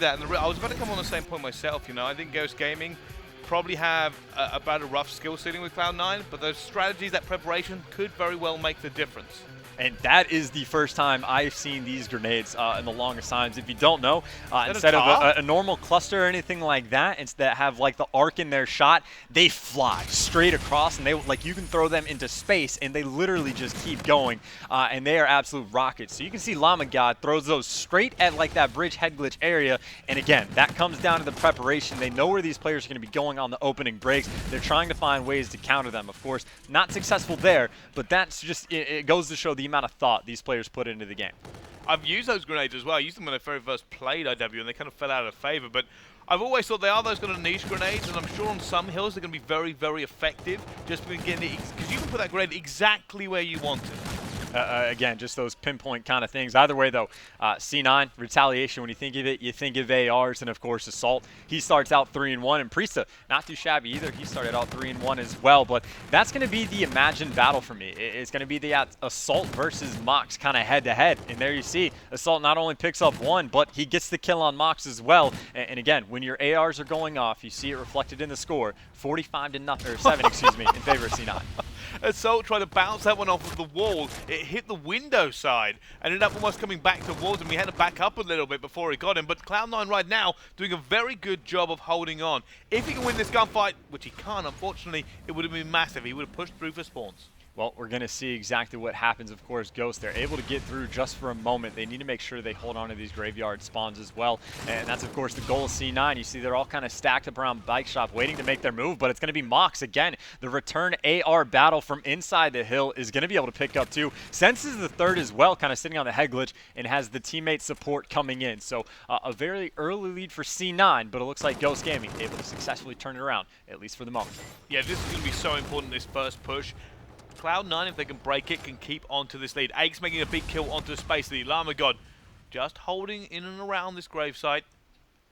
that, and I was about to come on the same point myself. You know, I think Ghost Gaming probably have about a rough skill ceiling with Cloud9, but those strategies, that preparation, could very well make the difference. And that is the first time I've seen these grenades in the longest times. If you don't know, instead of a normal cluster or anything like that, that have like the arc in their shot, they fly straight across, and they like you can throw them into space, and they literally just keep going, and they are absolute rockets. So you can see Llama God throws those straight at like that bridge head glitch area, and again, that comes down to the preparation. They know where these players are going to be going on the opening breaks. They're trying to find ways to counter them. Of course, not successful there, but that's just it goes to show the amount of thought these players put into the game. I've used those grenades as well. I used them when I very first played IW, and they kind of fell out of favor. But I've always thought they are those kind of niche grenades, and I'm sure on some hills they're going to be very, very effective. Just because you can put that grenade exactly where you want it. Again, just those pinpoint kind of things. Either way, though, C9, Retaliation, when you think of it, you think of ARs, and of course, Assault. He starts out 3-1, and Priesta, not too shabby either. He started out 3-1 as well, but that's going to be the imagined battle for me. It's going to be the Assault versus Mox kind of head-to-head, and there you see, Assault not only picks up one, but he gets the kill on Mox as well. And again, when your ARs are going off, you see it reflected in the score, 45-7, excuse me, in favor of C9. Assault tried to bounce that one off of the wall. It hit the window side and ended up almost coming back towards him. He had to back up a little bit before he got him. But Cloud9 right now doing a very good job of holding on. If he can win this gunfight, which he can't, unfortunately, it would have been massive. He would have pushed through for spawns. Well, we're going to see exactly what happens. Of course, Ghost, they're able to get through just for a moment. They need to make sure they hold on to these graveyard spawns as well. And that's, of course, the goal of C9. You see they're all kind of stacked up around Bike Shop waiting to make their move, but it's going to be Mox again. The return AR battle from inside the hill is going to be able to pick up too. Senses the third as well, kind of sitting on the head glitch, and has the teammate support coming in. So a very early lead for C9, but it looks like Ghost Gaming able to successfully turn it around, at least for the moment. Yeah, this is going to be so important, this first push. Cloud9, if they can break it, can keep onto this lead. Aegis making a big kill onto the space lead. Llama God just holding in and around this gravesite.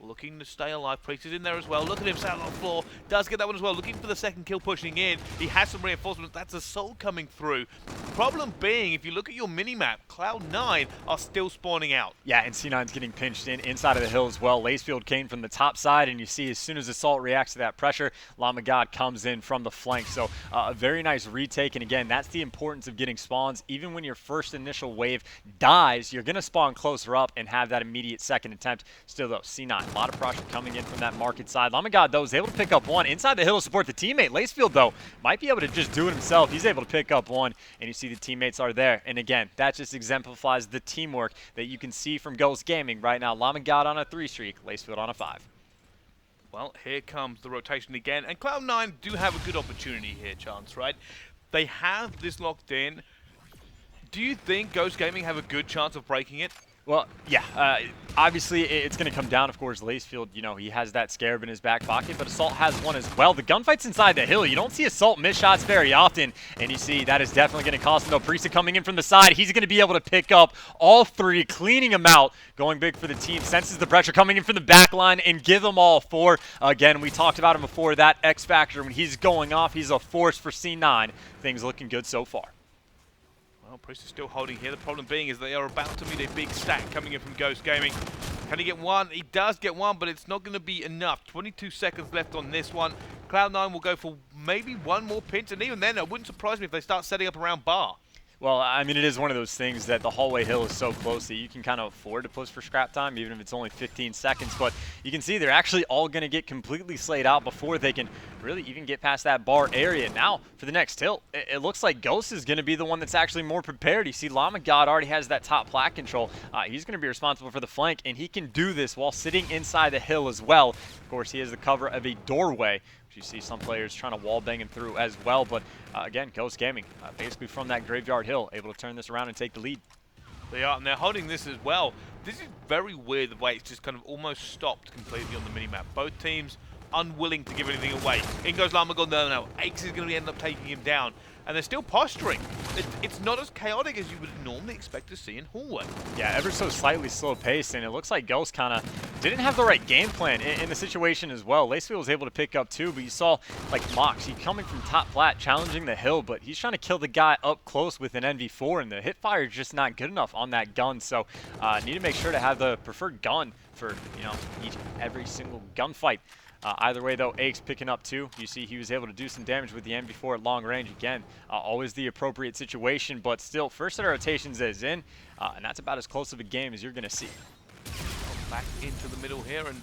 Looking to stay alive. Priest is in there as well. Look at him sat on the floor. Does get that one as well. Looking for the second kill pushing in. He has some reinforcements. That's Assault coming through. Problem being, if you look at your mini-map, Cloud9 are still spawning out. Yeah, and C9's getting pinched in inside of the hill as well. Lacefield came from the top side, and you see as soon as Assault reacts to that pressure, Llama God comes in from the flank. So a very nice retake, and again, that's the importance of getting spawns. Even when your first initial wave dies, you're going to spawn closer up and have that immediate second attempt. Still though, C9. A lot of pressure coming in from that market side. Llama God, though, is able to pick up one. Inside the hill to support the teammate. Lacefield, though, might be able to just do it himself. He's able to pick up one, and you see the teammates are there. And again, that just exemplifies the teamwork that you can see from Ghost Gaming right now. Llama God on a 3 streak, Lacefield on a 5. Well, here comes the rotation again. And Cloud9 do have a good opportunity here, Chance, right? They have this locked in. Do you think Ghost Gaming have a good chance of breaking it? Well, yeah, obviously it's going to come down, of course, Lacefield, you know, he has that scarab in his back pocket, but Assault has one as well. The gunfight's inside the hill. You don't see Assault miss shots very often, and you see that is definitely going to cost him, though. Priesta coming in from the side. He's going to be able to pick up all three, cleaning them out, going big for the team. Senses the pressure coming in from the back line and give them all four. Again, we talked about him before, that X Factor, when he's going off, he's a force for C9. Things looking good so far. Well, Priest is still holding here. The problem being is they are about to meet a big stack coming in from Ghost Gaming. Can he get one? He does get one, but it's not going to be enough. 22 seconds left on this one. Cloud9 will go for maybe one more pinch, and even then, it wouldn't surprise me if they start setting up around bar. Well, I mean, it is one of those things that the hallway hill is so close that you can kind of afford to push for scrap time, even if it's only 15 seconds. But you can see they're actually all going to get completely slayed out before they can really even get past that bar area. Now, for the next tilt, it looks like Ghost is going to be the one that's actually more prepared. You see Llama God already has that top plat control. He's going to be responsible for the flank, and he can do this while sitting inside the hill as well. Of course, he has the cover of a doorway. You see some players trying to wall bang him through as well, but again, Ghost Gaming, basically from that graveyard hill, able to turn this around and take the lead. They are, and they're holding this as well. This is very weird the way it's just kind of almost stopped completely on the minimap. Both teams unwilling to give anything away. In goes Llama God, no. Aegis is going to end up taking him down. And they're still posturing. It's not as chaotic as you would normally expect to see in hallway. Yeah, ever so slightly slow paced, and it looks like Ghost kind of didn't have the right game plan in the situation as well. Lacefield was able to pick up two, but you saw like Mox, he coming from top flat, challenging the hill, but he's trying to kill the guy up close with an NV4, and the hit fire is just not good enough on that gun. So need to make sure to have the preferred gun for, you know, every single gunfight. Either way, though, Aches picking up 2. You see he was able to do some damage with the M4 at long range. Again, always the appropriate situation, but still, first set of rotations is in, and that's about as close of a game as you're going to see. Back into the middle here, and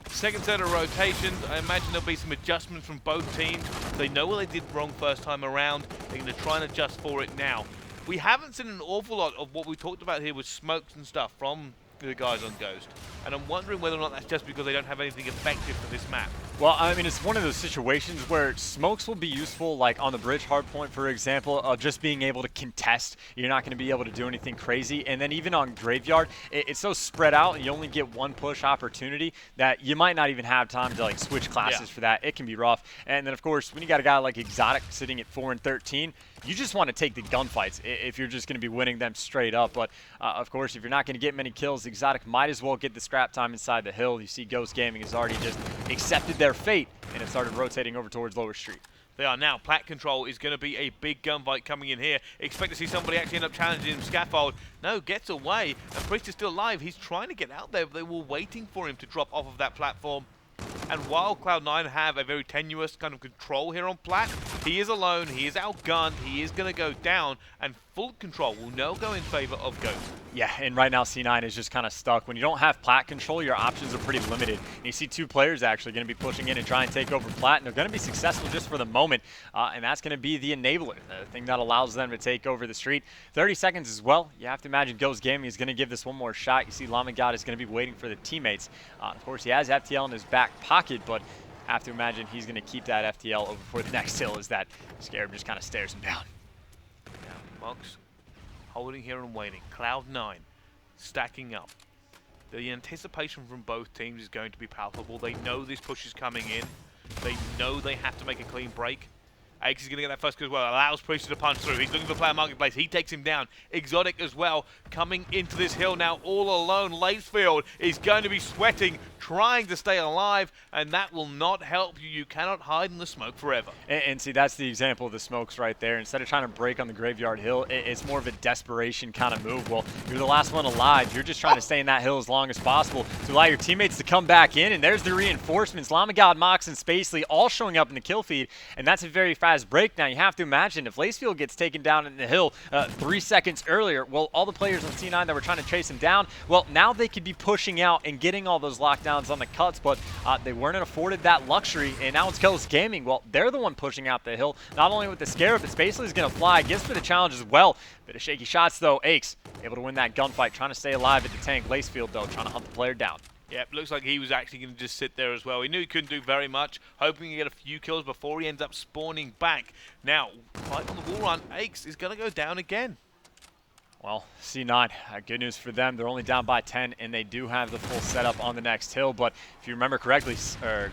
second set of rotations. I imagine there'll be some adjustments from both teams. They know what they did wrong first time around. They're going to try and adjust for it now. We haven't seen an awful lot of what we talked about here with smokes and stuff from the guys on Ghost. And I'm wondering whether or not that's just because they don't have anything effective for this map. Well, I mean, it's one of those situations where smokes will be useful, like on the bridge hardpoint, for example, just being able to contest. You're not going to be able to do anything crazy. And then even on Graveyard, it's so spread out, and you only get one push opportunity that you might not even have time to like switch classes for that. It can be rough. And then, of course, when you got a guy like Exotic sitting at 4 and 13, you just want to take the gunfights if you're just going to be winning them straight up. But, of course, if you're not going to get many kills, Exotic might as well get the scrap time inside the hill. You see Ghost Gaming has already just accepted their fate, and it started rotating over towards Lower Street. They are now. Plat Control is going to be a big gunfight coming in here. Expect to see somebody actually end up challenging him. Scaffold. No, gets away. And Priest is still alive. He's trying to get out there. They were waiting for him to drop off of that platform. And while Cloud9 have a very tenuous kind of control here on Plat, he is alone, he is outgunned, he is going to go down, and full control will now go in favor of Ghost. Yeah, and right now C9 is just kind of stuck. When you don't have Plat control, your options are pretty limited. And you see 2 players actually going to be pushing in and try and take over Plat, and they're going to be successful just for the moment, and that's going to be the enabler, the thing that allows them to take over the street. 30 seconds as well. You have to imagine Ghost Gaming is going to give this one more shot. You see Lamagod is going to be waiting for the teammates. Of course, he has FTL in his back pocket, but have to imagine he's going to keep that FTL over for the next hill as that Scarab just kind of stares him down. Now, Mox holding here and waiting. Cloud9 stacking up. The anticipation from both teams is going to be palpable. They know this push is coming in. They know they have to make a clean break. Aches is going to get that first kill as well. Allows Priest to punch through. He's looking for player marketplace. He takes him down. Exotic as well. Coming into this hill now all alone. Lacefield is going to be sweating, trying to stay alive, and that will not help you. You cannot hide in the smoke forever. And see, that's the example of the smokes right there. Instead of trying to break on the Graveyard Hill, it's more of a desperation kind of move. Well, you're the last one alive. You're just trying to stay in that hill as long as possible to allow your teammates to come back in, and there's the reinforcements. Lamagod, Mox, and Spacely all showing up in the kill feed, and that's a very fast break. Now, you have to imagine if Lacefield gets taken down in the hill 3 seconds earlier, well, all the players on C9 that were trying to chase him down, well, now they could be pushing out and getting all those lockdowns on the cuts, but they weren't afforded that luxury, and now it's Ghost Gaming. Well, they're the one pushing out the hill, not only with the Scarab, but Spacely's going to fly. Gets for the challenge as well. Bit of shaky shots, though. Aches able to win that gunfight, trying to stay alive at the tank. Lacefield, though, trying to hunt the player down. Yep, looks like he was actually going to just sit there as well. He knew he couldn't do very much, hoping to get a few kills before he ends up spawning back. Now, fight on the wall run, Aches is going to go down again. Well, C9, good news for them. They're only down by 10, and they do have the full setup on the next hill. But if you remember correctly,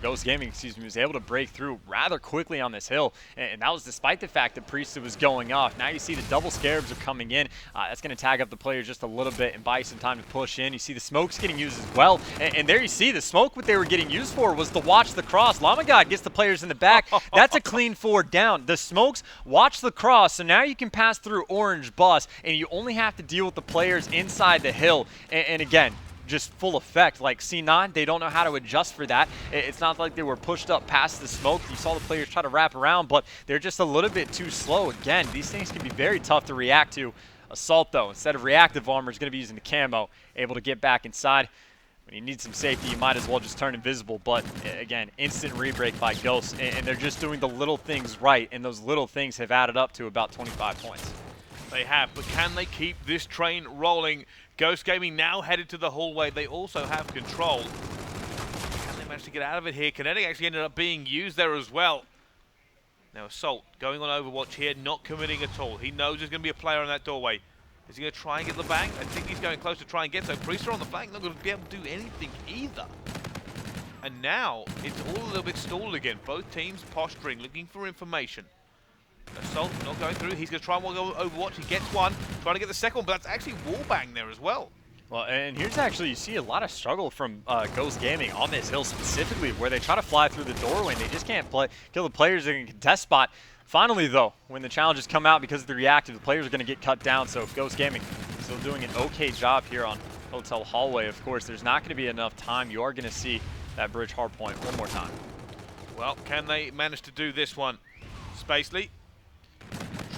Ghost Gaming, was able to break through rather quickly on this hill. And that was despite the fact that Priesthood was going off. Now you see the double Scarabs are coming in. That's going to tag up the player just a little bit and buy you some time to push in. You see the smokes getting used as well. And there you see the smoke, what they were getting used for was to watch the cross. Lamagod gets the players in the back. That's a clean 4 down. The smokes watch the cross, so now you can pass through orange bus, and you only have to deal with the players inside the hill. And again, just full effect. Like C9, they don't know how to adjust for that. It's not like they were pushed up past the smoke. You saw the players try to wrap around, but they're just a little bit too slow. Again, these things can be very tough to react to. Assault, though, instead of reactive armor, is going to be using the camo, able to get back inside. When you need some safety, you might as well just turn invisible. But again, instant rebreak by Ghost, and they're just doing the little things right, and those little things have added up to about 25 points. They have, but can they keep this train rolling? Ghost Gaming now headed to the hallway. They also have control. Can they manage to get out of it here? Kinetic actually ended up being used there as well. Now Assault going on Overwatch here, not committing at all. He knows there's going to be a player in that doorway. Is he going to try and get the bang? I think he's going close to try and get so. Priester on the flank, not going to be able to do anything either. And now it's all a little bit stalled again. Both teams posturing, looking for information. Assault not going through. He's going to try and go Overwatch. He gets one, trying to get the second one, but that's actually wallbang there as well. Well, and here's actually, you see a lot of struggle from Ghost Gaming on this hill specifically, where they try to fly through the doorway and they just can't kill the players in a contest spot. Finally, though, when the challenges come out because of the reactive, the players are going to get cut down, so Ghost Gaming still doing an okay job here on hotel hallway. Of course, there's not going to be enough time. You are going to see that bridge hard point one more time. Well, can they manage to do this one? Spacely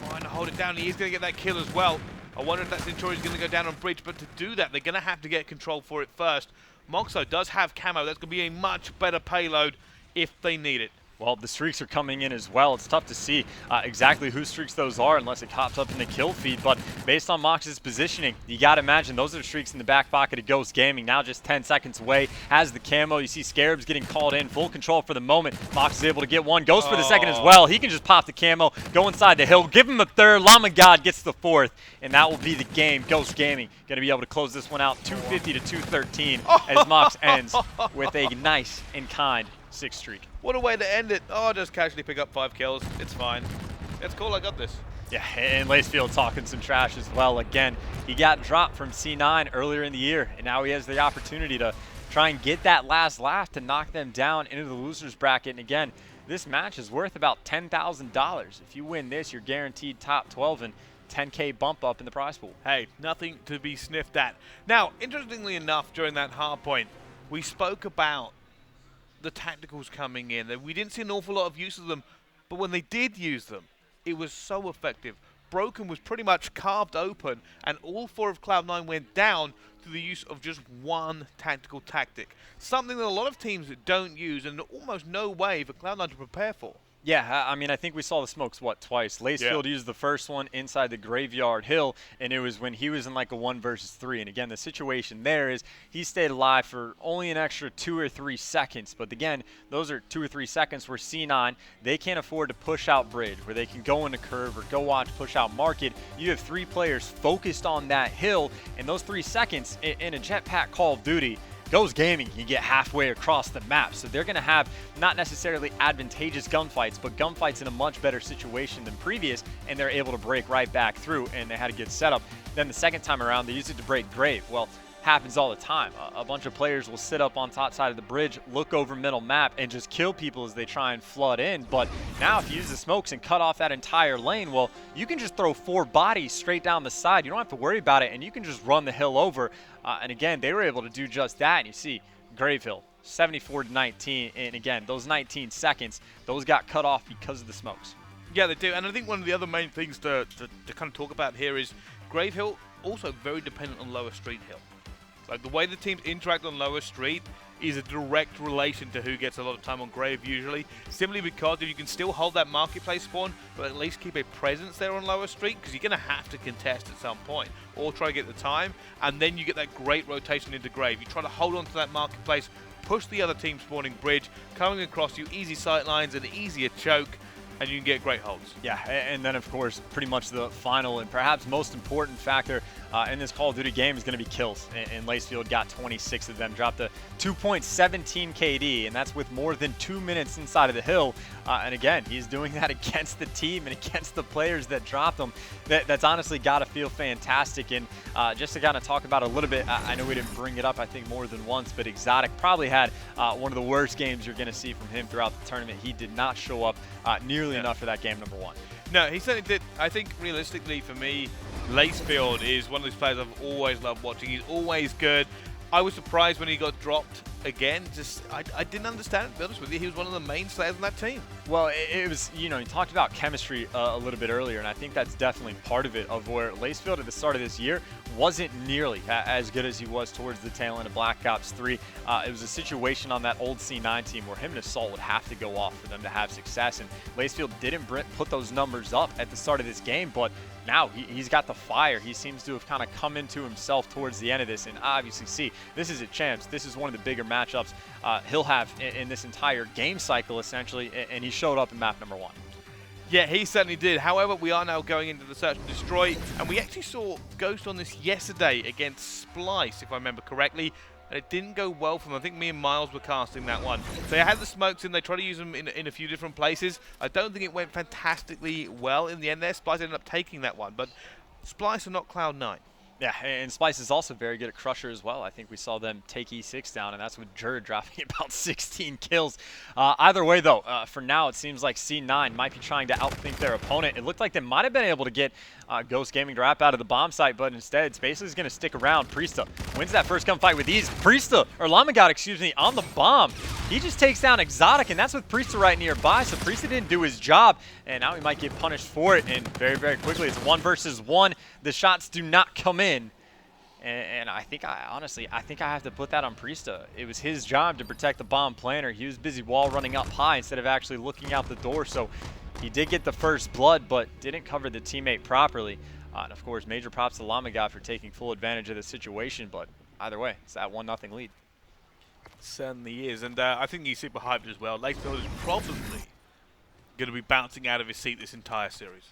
trying to hold it down. He is going to get that kill as well. I wonder if that Centurion's going to go down on bridge, but to do that, they're going to have to get control for it first. Moxo does have camo. That's going to be a much better payload if they need it. Well, the streaks are coming in as well. It's tough to see exactly whose streaks those are unless it pops up in the kill feed. But based on Mox's positioning, you got to imagine those are the streaks in the back pocket of Ghost Gaming. Now just 10 seconds away. Has the camo. You see Scarabs getting called in. Full control for the moment. Mox is able to get one. Goes for the second as well. He can just pop the camo, go inside the hill, give him a third. Llama God gets the fourth. And that will be the game. Ghost Gaming going to be able to close this one out 250 to 213 as Mox ends with a nice and kind 6 streak. What a way to end it. Oh, just casually pick up 5 kills. It's fine. It's cool, I got this. Yeah, and Lacefield talking some trash as well. Again, he got dropped from C9 earlier in the year, and now he has the opportunity to try and get that last laugh to knock them down into the losers bracket. And again, this match is worth about $10,000. If you win this, you're guaranteed top 12 and 10K bump up in the prize pool. Hey, nothing to be sniffed at. Now, interestingly enough, during that hard point, we spoke about the tacticals coming in. We didn't see an awful lot of use of them, but when they did use them, it was so effective. Broken was pretty much carved open, and all 4 of Cloud9 went down through the use of just one tactical tactic. Something that a lot of teams don't use, and almost no way for Cloud9 to prepare for. Yeah, I mean, I think we saw the smokes, twice? Lacefield used the first one inside the Graveyard Hill, and it was when he was in like a 1 versus 3. And again, the situation there is he stayed alive for only an extra 2 or 3 seconds. But again, those are 2 or 3 seconds where C9, they can't afford to push out bridge, where they can go into curve or go watch, push out market. You have 3 players focused on that hill, and those 3 seconds in a jetpack Call of Duty, Ghost Gaming can get halfway across the map, so they're going to have not necessarily advantageous gunfights, but gunfights in a much better situation than previous, and they're able to break right back through, and they had a good setup. Then the second time around, they used it to break Grave. Well, happens all the time. A bunch of players will sit up on top side of the bridge, look over middle map, and just kill people as they try and flood in. But now if you use the smokes and cut off that entire lane, well, you can just throw 4 bodies straight down the side. You don't have to worry about it, and you can just run the hill over. And again, they were able to do just that. And you see Grave Hill, 74 to 19. And again, those 19 seconds, those got cut off because of the smokes. Yeah, they do. And I think one of the other main things to kind of talk about here is Grave Hill also very dependent on lower street hill. Like the way the teams interact on lower street is a direct relation to who gets a lot of time on Grave usually, simply because if you can still hold that marketplace spawn, but at least keep a presence there on lower street, because you're going to have to contest at some point, or try to get the time, and then you get that great rotation into Grave. You try to hold on to that marketplace, push the other team spawning bridge, coming across you, easy sight lines, an easier choke, and you can get great holds. Yeah, and then of course, pretty much the final and perhaps most important factor in this Call of Duty game is going to be kills. And Lacefield got 26 of them, dropped a 2.17 KD, and that's with more than 2 minutes inside of the hill. And again, he's doing that against the team and against the players that dropped them. That's honestly got to feel fantastic. And just to kind of talk about a little bit, I know we didn't bring it up, I think, more than once, but Exotic probably had one of the worst games you're going to see from him throughout the tournament. He did not show up nearly enough for that game number 1. No, he certainly did. I think realistically for me, Lacefield is one of those players I've always loved watching. He's always good. I was surprised when he got dropped again. I didn't understand it, to be honest with you. He was one of the main players on that team. Well, it was, you know, you talked about chemistry a little bit earlier, and I think that's definitely part of it, of where Lacefield at the start of this year wasn't nearly as good as he was towards the tail end of Black Ops 3. It was a situation on that old C9 team where him and Assault would have to go off for them to have success, and Lacefield didn't put those numbers up at the start of this game, but now he's got the fire. He seems to have kind of come into himself towards the end of this, and obviously see, this is a chance. This is one of the bigger matchups he'll have in this entire game cycle, essentially, and he showed up in map number 1. Yeah, he certainly did. However, we are now going into the Search and Destroy, and we actually saw Ghost on this yesterday against Splice, if I remember correctly, and it didn't go well for them. I think me and Miles were casting that one. They had the smokes in, they tried to use them in a few different places. I don't think it went fantastically well in the end there. Splice ended up taking that one, but Splice are not Cloud9. Yeah, and Spice is also very good at Crusher as well. I think we saw them take E6 down, and that's with Jerd dropping about 16 kills. Either way, though, for now, it seems like C9 might be trying to outthink their opponent. It looked like they might have been able to get Ghost Gaming to wrap out of the bomb site, but instead, Space is going to stick around. Priesta wins that first gunfight with ease. Priesta, or Lamagod, excuse me, on the bomb. He just takes down Exotic, and that's with Priesta right nearby, so Priesta didn't do his job, and now he might get punished for it, and very, very quickly, it's 1 versus 1. The shots do not come in, and I think honestly, I have to put that on Priesta. It was his job to protect the bomb planter. He was busy wall running up high instead of actually looking out the door, so he did get the first blood, but didn't cover the teammate properly. And of course, major props to Lamagod for taking full advantage of the situation, but either way, it's that 1-0 lead. Certainly is, and I think he's super hyped as well. Lakefield is probably going to be bouncing out of his seat this entire series.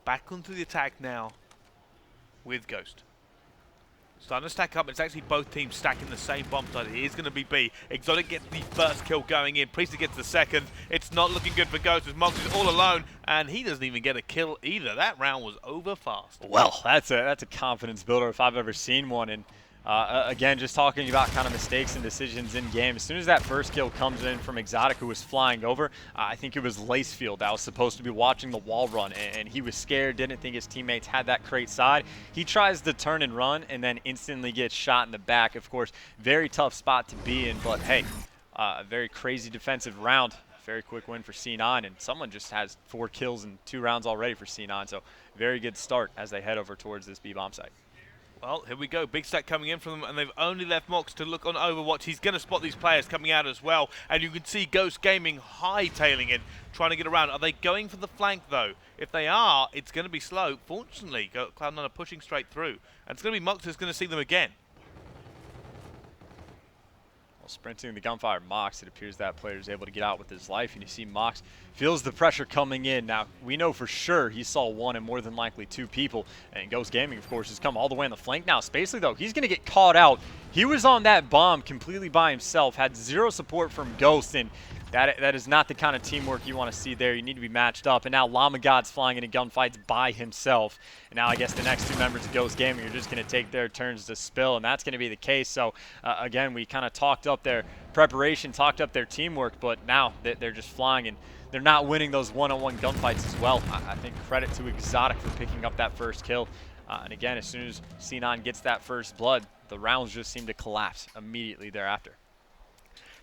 Back onto the attack now with Ghost. Starting to stack up. It's actually both teams stacking the same bomb site. It is going to be B. Exotic gets the first kill going in. Priesta gets the second. It's not looking good for Ghost as Mox is all alone, and he doesn't even get a kill either. That round was over fast. Well, that's a confidence builder if I've ever seen one. And again, just talking about kind of mistakes and decisions in game. As soon as that first kill comes in from Exotic, who was flying over, I think it was Lacefield that was supposed to be watching the wall run, and he was scared, didn't think his teammates had that crate side. He tries to turn and run, and then instantly gets shot in the back. Of course, very tough spot to be in, but hey, a very crazy defensive round. Very quick win for C9, and someone just has 4 kills in 2 rounds already for C9, so very good start as they head over towards this B-bomb site. Well, here we go. Big stack coming in from them, and they've only left Mox to look on Overwatch. He's going to spot these players coming out as well, and you can see Ghost Gaming hightailing it, trying to get around. Are they going for the flank, though? If they are, it's going to be slow. Fortunately, Cloud9 are pushing straight through, and it's going to be Mox who's going to see them again. Sprinting the gunfire Mox, it appears that player is able to get out with his life, and you see Mox feels the pressure coming in. Now, we know for sure he saw 1 and more than likely 2 people, and Ghost Gaming, of course, has come all the way on the flank now. Spacely, though, he's going to get caught out. He was on that bomb completely by himself, had 0 support from Ghost, and that is not the kind of teamwork you want to see there. You need to be matched up, and now Lamagod's flying into gunfights by himself. And now I guess the next 2 members of Ghost Gaming are just going to take their turns to spill, and that's going to be the case. So, again, we kind of talked up their preparation, talked up their teamwork, but now they're just flying, and they're not winning those one-on-one gunfights as well. I think credit to Exotic for picking up that first kill. And again, as soon as C9 gets that first blood, the rounds just seem to collapse immediately thereafter.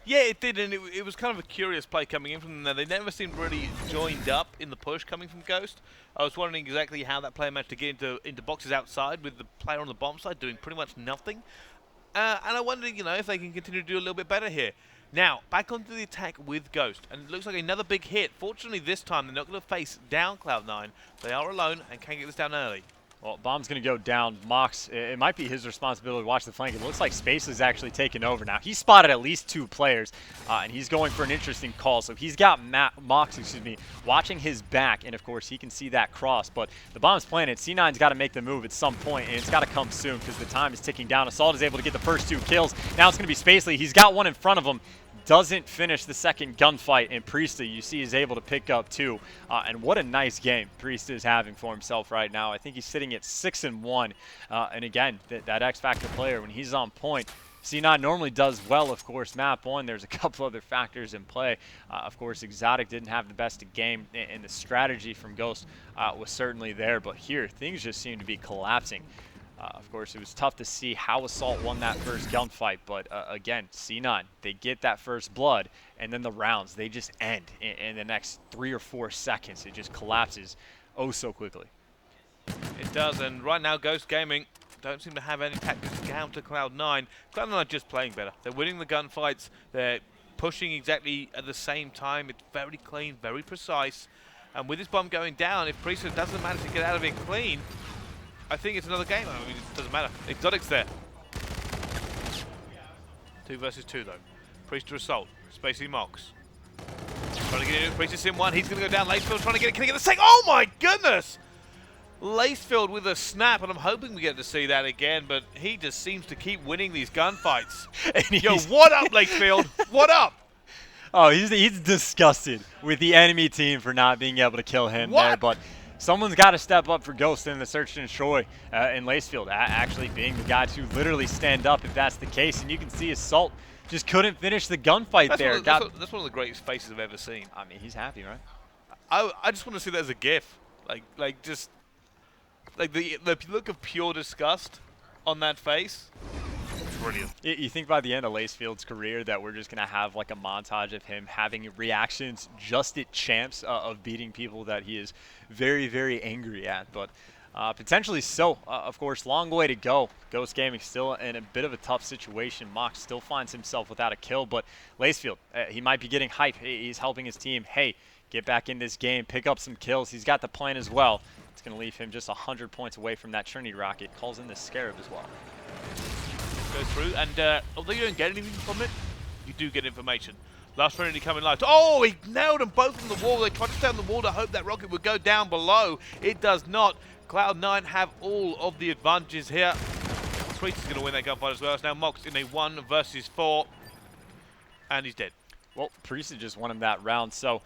Yeah, it did, and it was kind of a curious play coming in from them there. They never seemed really joined up in the push coming from Ghost. I was wondering exactly how that player managed to get into boxes outside with the player on the bomb side doing pretty much nothing. And I wondered, if they can continue to do a little bit better here. Now, back onto the attack with Ghost, and it looks like another big hit. Fortunately, this time they're not going to face down Cloud9. They are alone and can get this down early. Well, bomb's going to go down. Mox, it might be his responsibility to watch the flank. It looks like Space is actually taking over now. He spotted at least 2 players, and he's going for an interesting call. So he's got Mox, watching his back, and of course he can see that cross. But the bomb's planted. C9's got to make the move at some point, and it's got to come soon because the time is ticking down. Assault is able to get the first 2 kills. Now it's going to be Spacely. He's got 1 in front of him. Doesn't finish the second gunfight, and Priesta, you see, is able to pick up 2. And what a nice game Priesta is having for himself right now. I think he's sitting at 6-1. And again, that X-Factor player, when he's on point, C9 normally does well, of course. Map 1, there's a couple other factors in play. Of course, Exotic didn't have the best game, and the strategy from Ghost was certainly there. But here, things just seem to be collapsing. Of course, it was tough to see how Assault won that first gunfight, but again, C9, they get that first blood, and then the rounds, they just end in the next 3 or 4 seconds. It just collapses oh so quickly. It does, and right now, Ghost Gaming don't seem to have any tactics to counter Cloud9. Cloud9 are just playing better. They're winning the gunfights. They're pushing exactly at the same time. It's very clean, very precise. And with this bomb going down, if Priesta doesn't manage to get out of it clean, I think it's another game. I mean, it doesn't matter. Exotic's there. 2 versus 2, though. Priesta Assault. Spacey Mox. Trying to get in. Priesta Sim 1. He's going to go down. Lacefield trying to get it. Can he get the second? Oh, my goodness! Lacefield with a snap, and I'm hoping we get to see that again, but he just seems to keep winning these gunfights. Yo, what up, Lacefield? What up? Oh, he's disgusted with the enemy team for not being able to kill him there, but someone's got to step up for Ghost in the search and destroy in Lacefield, actually being the guy to literally stand up if that's the case. And you can see Assault just couldn't finish the gunfight there. That's one of the greatest faces I've ever seen. I mean, he's happy, right? I just want to see that as a GIF, just like the look of pure disgust on that face. Brilliant. You think by the end of Lacefield's career that we're just going to have like a montage of him having reactions just at champs of beating people that he is very, very angry at. But potentially so. Of course, long way to go. Ghost Gaming still in a bit of a tough situation. Mox still finds himself without a kill, but Lacefield, he might be getting hype. He's helping his team. Hey, get back in this game, pick up some kills. He's got the plan as well. It's going to leave him just 100 points away from that Trinity Rocket. Calls in the Scarab as well. Go through, and although you don't get anything from it, you do get information. Last Trinity coming live. Oh, he nailed them both on the wall. They tried to stay on the wall to hope that rocket would go down below. It does not. Cloud9 have all of the advantages here. Priest is going to win that gunfight as well. It's now Mox in a 1 versus 4, and he's dead. Well, Priest just won him that round, so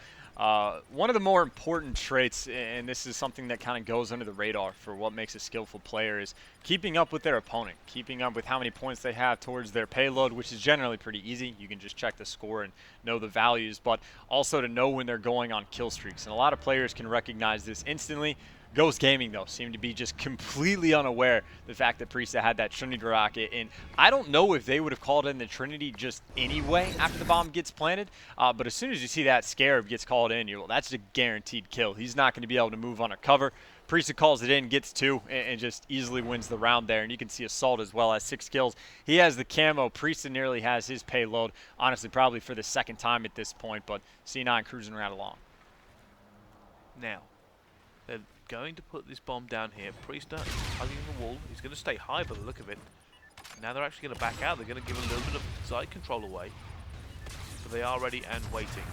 one of the more important traits, and this is something that kind of goes under the radar for what makes a skillful player, is keeping up with their opponent, keeping up with how many points they have towards their payload, which is generally pretty easy. You can just check the score and know the values, but also to know when they're going on kill streaks. And a lot of players can recognize this instantly. Ghost Gaming, though, seemed to be just completely unaware the fact that Priesta had that Trinity Rocket. And I don't know if they would have called in the Trinity just anyway after the bomb gets planted. But as soon as you see that Scarab gets called in, that's a guaranteed kill. He's not going to be able to move on a cover. Priesta calls it in, gets 2, and just easily wins the round there. And you can see Assault as well as 6 kills. He has the camo. Priesta nearly has his payload, honestly, probably for the second time at this point. But C9 cruising right along. Now, they're going to put this bomb down here. Priesta hugging the wall. He's going to stay high by the look of it. Now they're actually going to back out. They're going to give a little bit of side control away. So they are ready and waiting.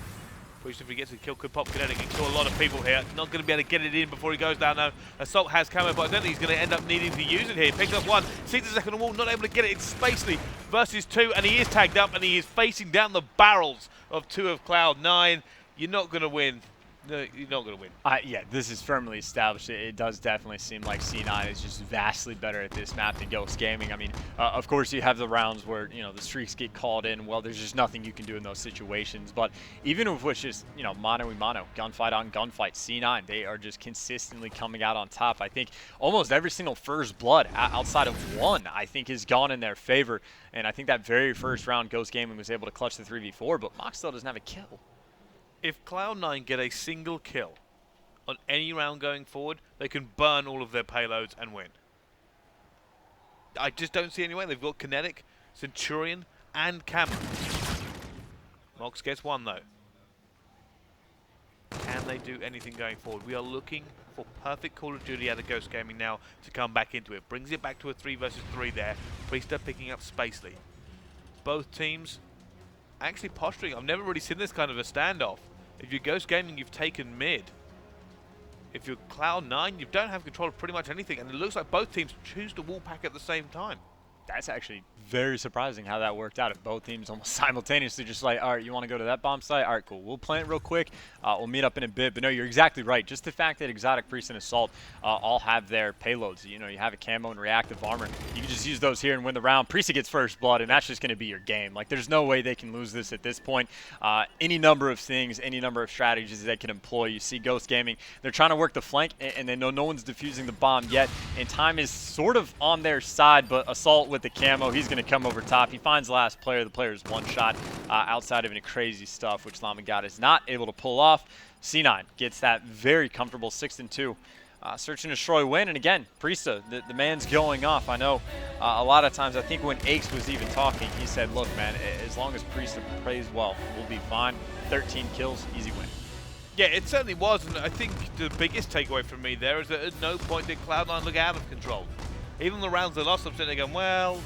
Priesta, if he gets a kill, could pop kinetic and kill a lot of people here. Not going to be able to get it in before he goes down now. Assault has camo, but I don't think he's going to end up needing to use it here. Picks up 1, sees the second wall, not able to get it. It's Spacely versus 2, and he is tagged up, and he is facing down the barrels of 2 of Cloud9. You're not going to win. No, you're not going to win. Yeah, this is firmly established. It does definitely seem like C9 is just vastly better at this map than Ghost Gaming. I mean, of course, you have the rounds where, the streaks get called in. Well, there's just nothing you can do in those situations. But even if it's just, mano-a-mano, gunfight on gunfight, C9, they are just consistently coming out on top. I think almost every single first blood outside of 1, I think, has gone in their favor. And I think that very first round, Ghost Gaming was able to clutch the 3v4, but Mox still doesn't have a kill. If Cloud9 get a single kill on any round going forward, they can burn all of their payloads and win. I just don't see any way. They've got Kinetic, Centurion, and Camo. Mox gets 1, though. Can they do anything going forward? We are looking for perfect Call of Duty out of Ghost Gaming now to come back into it. Brings it back to a 3 versus 3 there. Priesta picking up Spacely. Both teams actually posturing. I've never really seen this kind of a standoff. If you're Ghost Gaming, you've taken mid. If you're Cloud9, you don't have control of pretty much anything. And it looks like both teams choose to wall pack at the same time. That's actually very surprising how that worked out. If both teams almost simultaneously just like, all right, you want to go to that bomb site? All right, cool. We'll plant real quick. We'll meet up in a bit. But no, you're exactly right. Just the fact that Exotic, Priest, and Assault all have their payloads. You have a camo and reactive armor. You can just use those here and win the round. Priest gets first blood, and that's just going to be your game. Like, there's no way they can lose this at this point. Any number of things, any number of strategies they can employ. You see Ghost Gaming, they're trying to work the flank, and they know no one's defusing the bomb yet. And time is sort of on their side, but Assault with the camo, he's going to come over top. He finds the last player. The player is one shot outside of any crazy stuff, which Lamagod is not able to pull off. C9 gets that very comfortable 6-2. Search and destroy win. And again, Priesta, the man's going off. I know a lot of times, I think when Aches was even talking, he said, look, man, as long as Priesta plays well, we'll be fine. 13 kills, easy win. Yeah, it certainly was. And I think the biggest takeaway from me there is that at no point did Cloud9 look out of control. Even the rounds they lost, I'm sitting there going, well,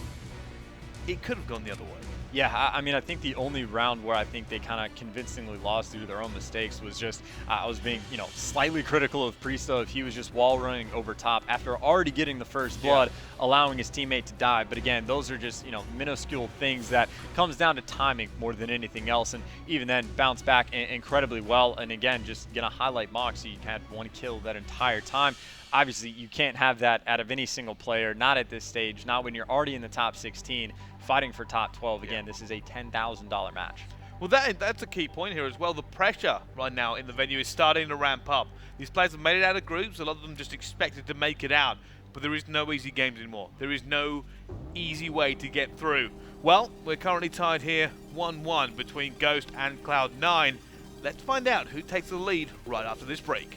it could have gone the other way. Yeah, I mean, I think the only round where I think they kind of convincingly lost due to their own mistakes was just I was being, slightly critical of Pristo if he was just wall running over top after already getting the first blood, allowing his teammate to die. But again, those are just, minuscule things that comes down to timing more than anything else. And even then, bounce back incredibly well. And again, just gonna highlight Mox. He had 1 kill that entire time. Obviously, you can't have that out of any single player, not at this stage, not when you're already in the top 16, fighting for top 12. Again, this is a $10,000 match. Well, that's a key point here as well. The pressure right now in the venue is starting to ramp up. These players have made it out of groups. A lot of them just expected to make it out. But there is no easy games anymore. There is no easy way to get through. Well, we're currently tied here 1-1 between Ghost and Cloud9. Let's find out who takes the lead right after this break.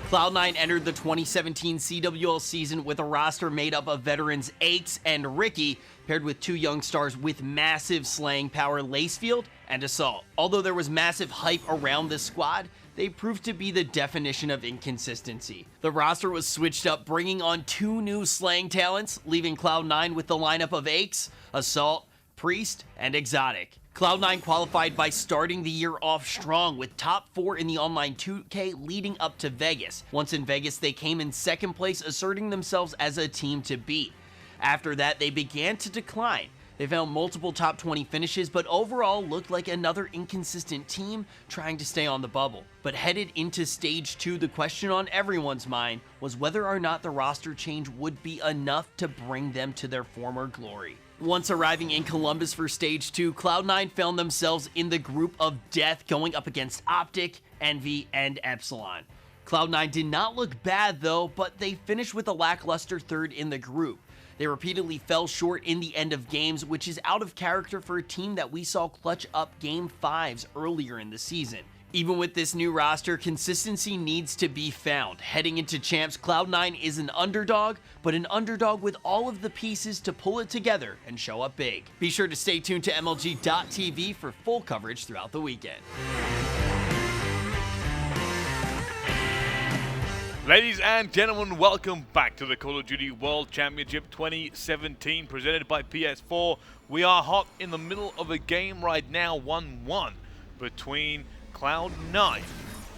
Cloud9 entered the 2017 CWL season with a roster made up of veterans Aches and Ricky, paired with 2 young stars with massive slaying power, Lacefield and Assault. Although there was massive hype around this squad, they proved to be the definition of inconsistency. The roster was switched up, bringing on 2 new slaying talents, leaving Cloud9 with the lineup of Aches, Assault, Priest, and Exotic. Cloud9 qualified by starting the year off strong with top 4 in the online 2K leading up to Vegas. Once in Vegas, they came in second place, asserting themselves as a team to beat. After that, they began to decline. They found multiple top 20 finishes, but overall looked like another inconsistent team trying to stay on the bubble. But headed into Stage 2, the question on everyone's mind was whether or not the roster change would be enough to bring them to their former glory. Once arriving in Columbus for Stage 2, Cloud9 found themselves in the group of death going up against Optic, Envy, and Epsilon. Cloud9 did not look bad though, but they finished with a lackluster third in the group. They repeatedly fell short in the end of games, which is out of character for a team that we saw clutch up Game 5s earlier in the season. Even with this new roster, consistency needs to be found. Heading into Champs, Cloud9 is an underdog, but an underdog with all of the pieces to pull it together and show up big. Be sure to stay tuned to MLG.tv for full coverage throughout the weekend. Ladies and gentlemen, welcome back to the Call of Duty World Championship 2017 presented by PS4. We are hot in the middle of a game right now, 1-1 between Cloud9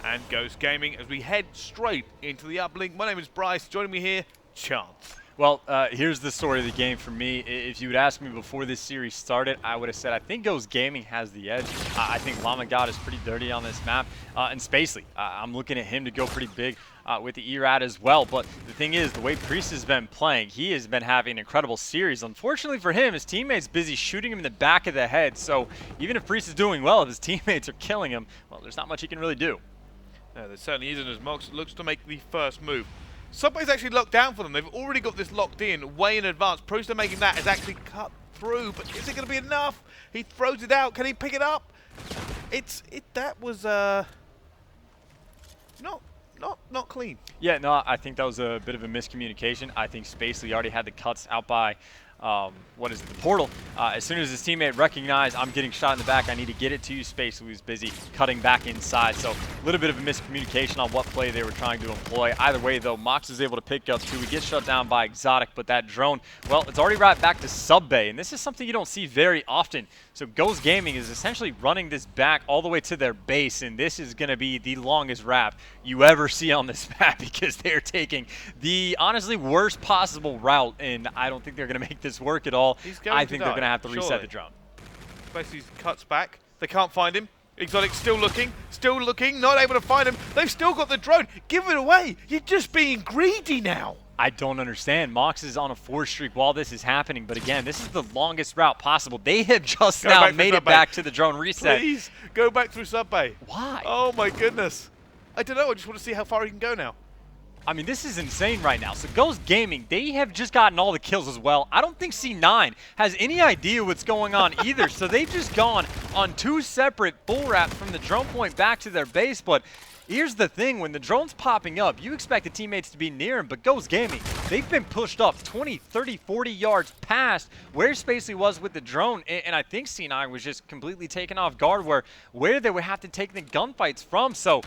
and Ghost Gaming as we head straight into the uplink. My name is Bryce, joining me here, Chance. Well, here's the story of the game for me. If you would ask me before this series started, I would have said I think Ghost Gaming has the edge. I think Llama God is pretty dirty on this map. And Spacely, I'm looking at him to go pretty big with the ERAT as well. But the thing is, the way Priest has been playing, he has been having an incredible series. Unfortunately for him, his teammate's busy shooting him in the back of the head. So even if Priest is doing well, if his teammates are killing him, well, there's not much he can really do. No, there certainly isn't, as Mox looks to make the first move. Subway's actually locked down for them. They've already got this locked in way in advance. Proster making that is actually cut through, but is it going to be enough? He throws it out. Can he pick it up? That was not clean. Yeah, no, I think that was a bit of a miscommunication. I think Spacely already had the cuts out by the portal. As soon as his teammate recognized I'm getting shot in the back, I need to get it to you, Spacely was busy cutting back inside. So a little bit of a miscommunication on what play they were trying to employ. Either way though, Mox is able to pick up 2. He gets shut down by Exotic, but that drone, well, it's already right back to sub bay, and this is something you don't see very often. So Ghost Gaming is essentially running this back all the way to their base, and this is going to be the longest wrap you ever see on this map because they're taking the honestly worst possible route, and I don't think they're going to make this work at all. I think they're going to have to reset the drone. Spacely cuts back. They can't find him. Exotic still looking, not able to find him. They've still got the drone. Give it away. You're just being greedy now. I don't understand. Mox is on a 4 streak while this is happening, but again, this is the longest route possible. They have just now made it back to the drone reset. Please, go back through sub bay. Why? Oh my goodness. I don't know, I just want to see how far he can go now. I mean, this is insane right now. So Ghost Gaming, they have just gotten all the kills as well. I don't think C9 has any idea what's going on either, so they've just gone on 2 separate full wraps from the drone point back to their base, but here's the thing, when the drone's popping up, you expect the teammates to be near him, but Ghost Gaming, they've been pushed up 20, 30, 40 yards past where Spacely was with the drone, and I think C9 was just completely taken off guard where they would have to take the gunfights from. So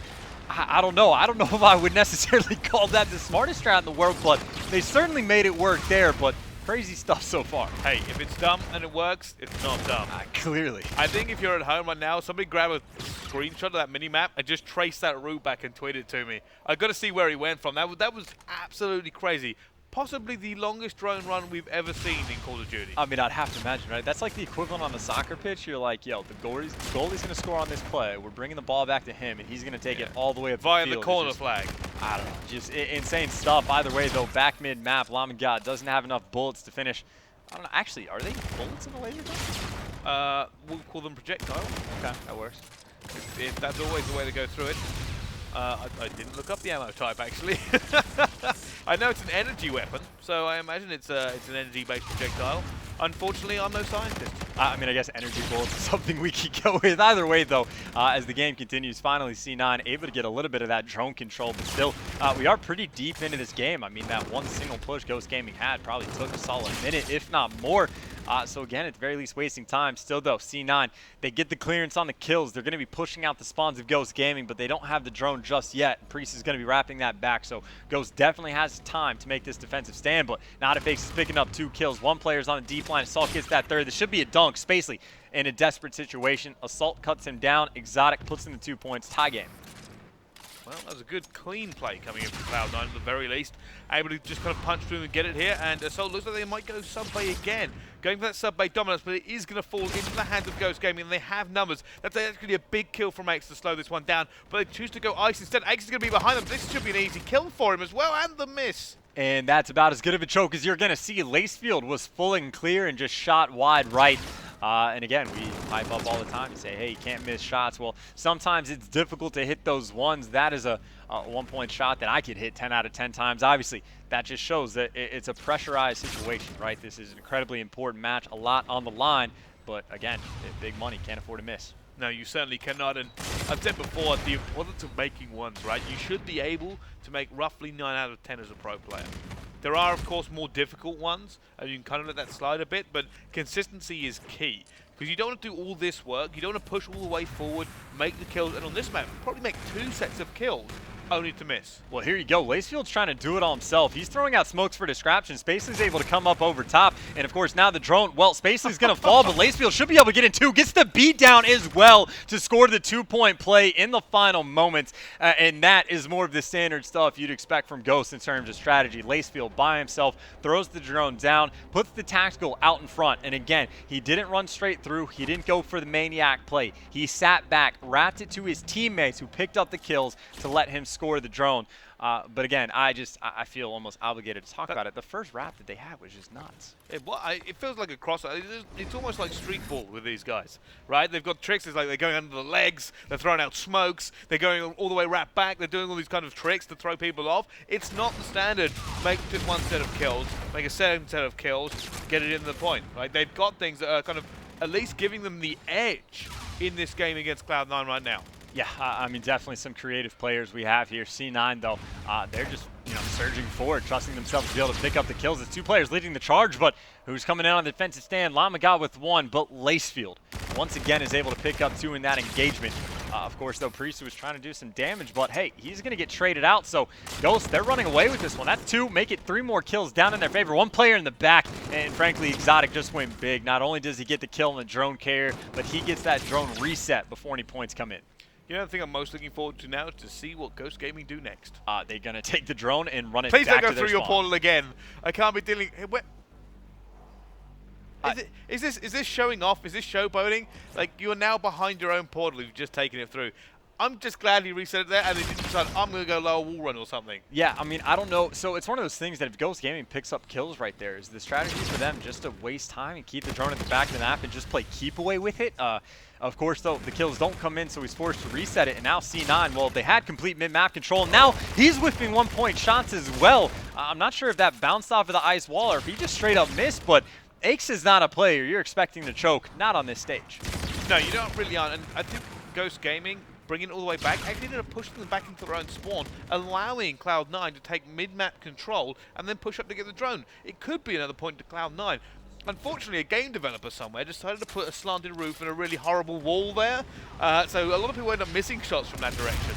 I don't know. I don't know if I would necessarily call that the smartest strat in the world, but they certainly made it work there, but crazy stuff so far. Hey, if it's dumb and it works, it's not dumb. Clearly. I think if you're at home right now, somebody grab a screenshot of that mini-map and just trace that route back and tweet it to me. I've got to see where he went from. That was absolutely crazy. Possibly the longest drone run we've ever seen in Call of Duty. I mean, I'd have to imagine, right? That's like the equivalent on the soccer pitch. You're like, yo, the goalie's going to score on this play. We're bringing the ball back to him, and he's going to take it all the way up via the field. The corner flag. I don't know. Just insane stuff. Either way, though, back mid-map, Llama God doesn't have enough bullets to finish. I don't know. Actually, are they bullets in the laser gun? We'll call them projectiles. Okay, that works. If that's always the way to go through it. I didn't look up the ammo type, actually. I know it's an energy weapon, so I imagine it's an energy-based projectile. Unfortunately, I'm no scientist. I mean, I guess energy bullets is something we could go with. Either way, though, as the game continues, finally C9 able to get a little bit of that drone control, but still, we are pretty deep into this game. I mean, that one single push Ghost Gaming had probably took a solid minute, if not more. So again, at the very least, wasting time. Still, though, C9, they get the clearance on the kills. They're going to be pushing out the spawns of Ghost Gaming, but they don't have the drone just yet. Priest is going to be wrapping that back, so Ghost definitely has time to make this defensive stand, but Not a Fakes is picking up 2 kills. 1 player's on the deep line. Assault gets that 3rd. This should be a dunk. Spacely in a desperate situation. Assault cuts him down. Exotic puts in the 2 points. Tie game. Well, that was a good, clean play coming in from Cloud9 at the very least. Able to just kind of punch through and get it here, and so it looks like they might go sub-bay again. Going for that sub-bay dominance, but it is going to fall into the hands of Ghost Gaming, and they have numbers. That's actually a big kill from Ace to slow this one down, but they choose to go Ice instead. Ace is going to be behind them. This should be an easy kill for him as well, and the miss. And that's about as good of a choke as you're going to see. Lacefield was full and clear and just shot wide right. And again, we hype up all the time and say, hey, you can't miss shots. Well, sometimes it's difficult to hit those ones. That is a 1-point shot that I could hit 10 out of 10 times. Obviously, that just shows that it's a pressurized situation, right? This is an incredibly important match, a lot on the line. But again, big money, can't afford to miss. No, you certainly cannot, and I've said before, the importance of making ones, right? You should be able to make roughly 9 out of 10 as a pro player. There are, of course, more difficult ones, and you can kind of let that slide a bit, but consistency is key. Because you don't want to do all this work, you don't want to push all the way forward, make the kills, and on this map, probably make 2 sets of kills, only to miss. Well, here you go. Lacefield's trying to do it all himself. He's throwing out smokes for distraction. Spacely's able to come up over top. And, of course, now the drone, well, Spacely's going to fall, but Lacefield should be able to get in 2. Gets the beat down as well to score the 2-point play in the final moments. And that is more of the standard stuff you'd expect from Ghost in terms of strategy. Lacefield by himself throws the drone down, puts the tactical out in front. And, again, he didn't run straight through. He didn't go for the maniac play. He sat back, wrapped it to his teammates who picked up the kills to let him score the drone. But again, I feel almost obligated to talk about it. The first wrap that they had was just nuts. It feels like a cross. It's almost like street ball with these guys, right? They've got tricks. It's like they're going under the legs. They're throwing out smokes. They're going all the way wrap back. They're doing all these kind of tricks to throw people off. It's not the standard. Make just 1 set of kills. Make a second set of kills. Get it in the point, right? They've got things that are kind of at least giving them the edge in this game against Cloud9 right now. Yeah, I mean, definitely some creative players we have here. C9, though, they're just, surging forward, trusting themselves to be able to pick up the kills. It's 2 players leading the charge, but who's coming in on the defensive stand? Lamagod with 1, but Lacefield once again is able to pick up 2 in that engagement. Of course, though, Priest was trying to do some damage, but hey, he's going to get traded out. So, Ghost, they're running away with this one. That's 2. Make it 3 more kills down in their favor. 1 player in the back, and frankly, Exotic just went big. Not only does he get the kill on the drone carrier, but he gets that drone reset before any points come in. You know the thing I'm most looking forward to now is to see what Ghost Gaming do next. They're going to take the drone and run it Please back to their don't go through your portal again. I can't be dealing... Is this showing off? Is this showboating? Like, you are now behind your own portal. You've just taken it through. I'm just glad he reset it there, and they didn't decide, I'm going to go lower wall run or something. Yeah, I mean, I don't know. So it's one of those things that if Ghost Gaming picks up kills right there, is the strategy for them just to waste time and keep the drone at the back of the map and just play keep away with it? Of course, though, the kills don't come in, so he's forced to reset it. And now C9, well, they had complete mid-map control. Now he's whipping 1-point shots as well. I'm not sure if that bounced off of the ice wall or if he just straight up missed, but Aix is not a player you're expecting to choke, not on this stage. No, you don't really are. And I think Ghost Gaming, bringing it all the way back, actually ended up pushing them back into their own spawn, allowing Cloud9 to take mid-map control and then push up to get the drone. It could be another point to Cloud9. Unfortunately, a game developer somewhere decided to put a slanted roof and a really horrible wall there, so a lot of people end up missing shots from that direction.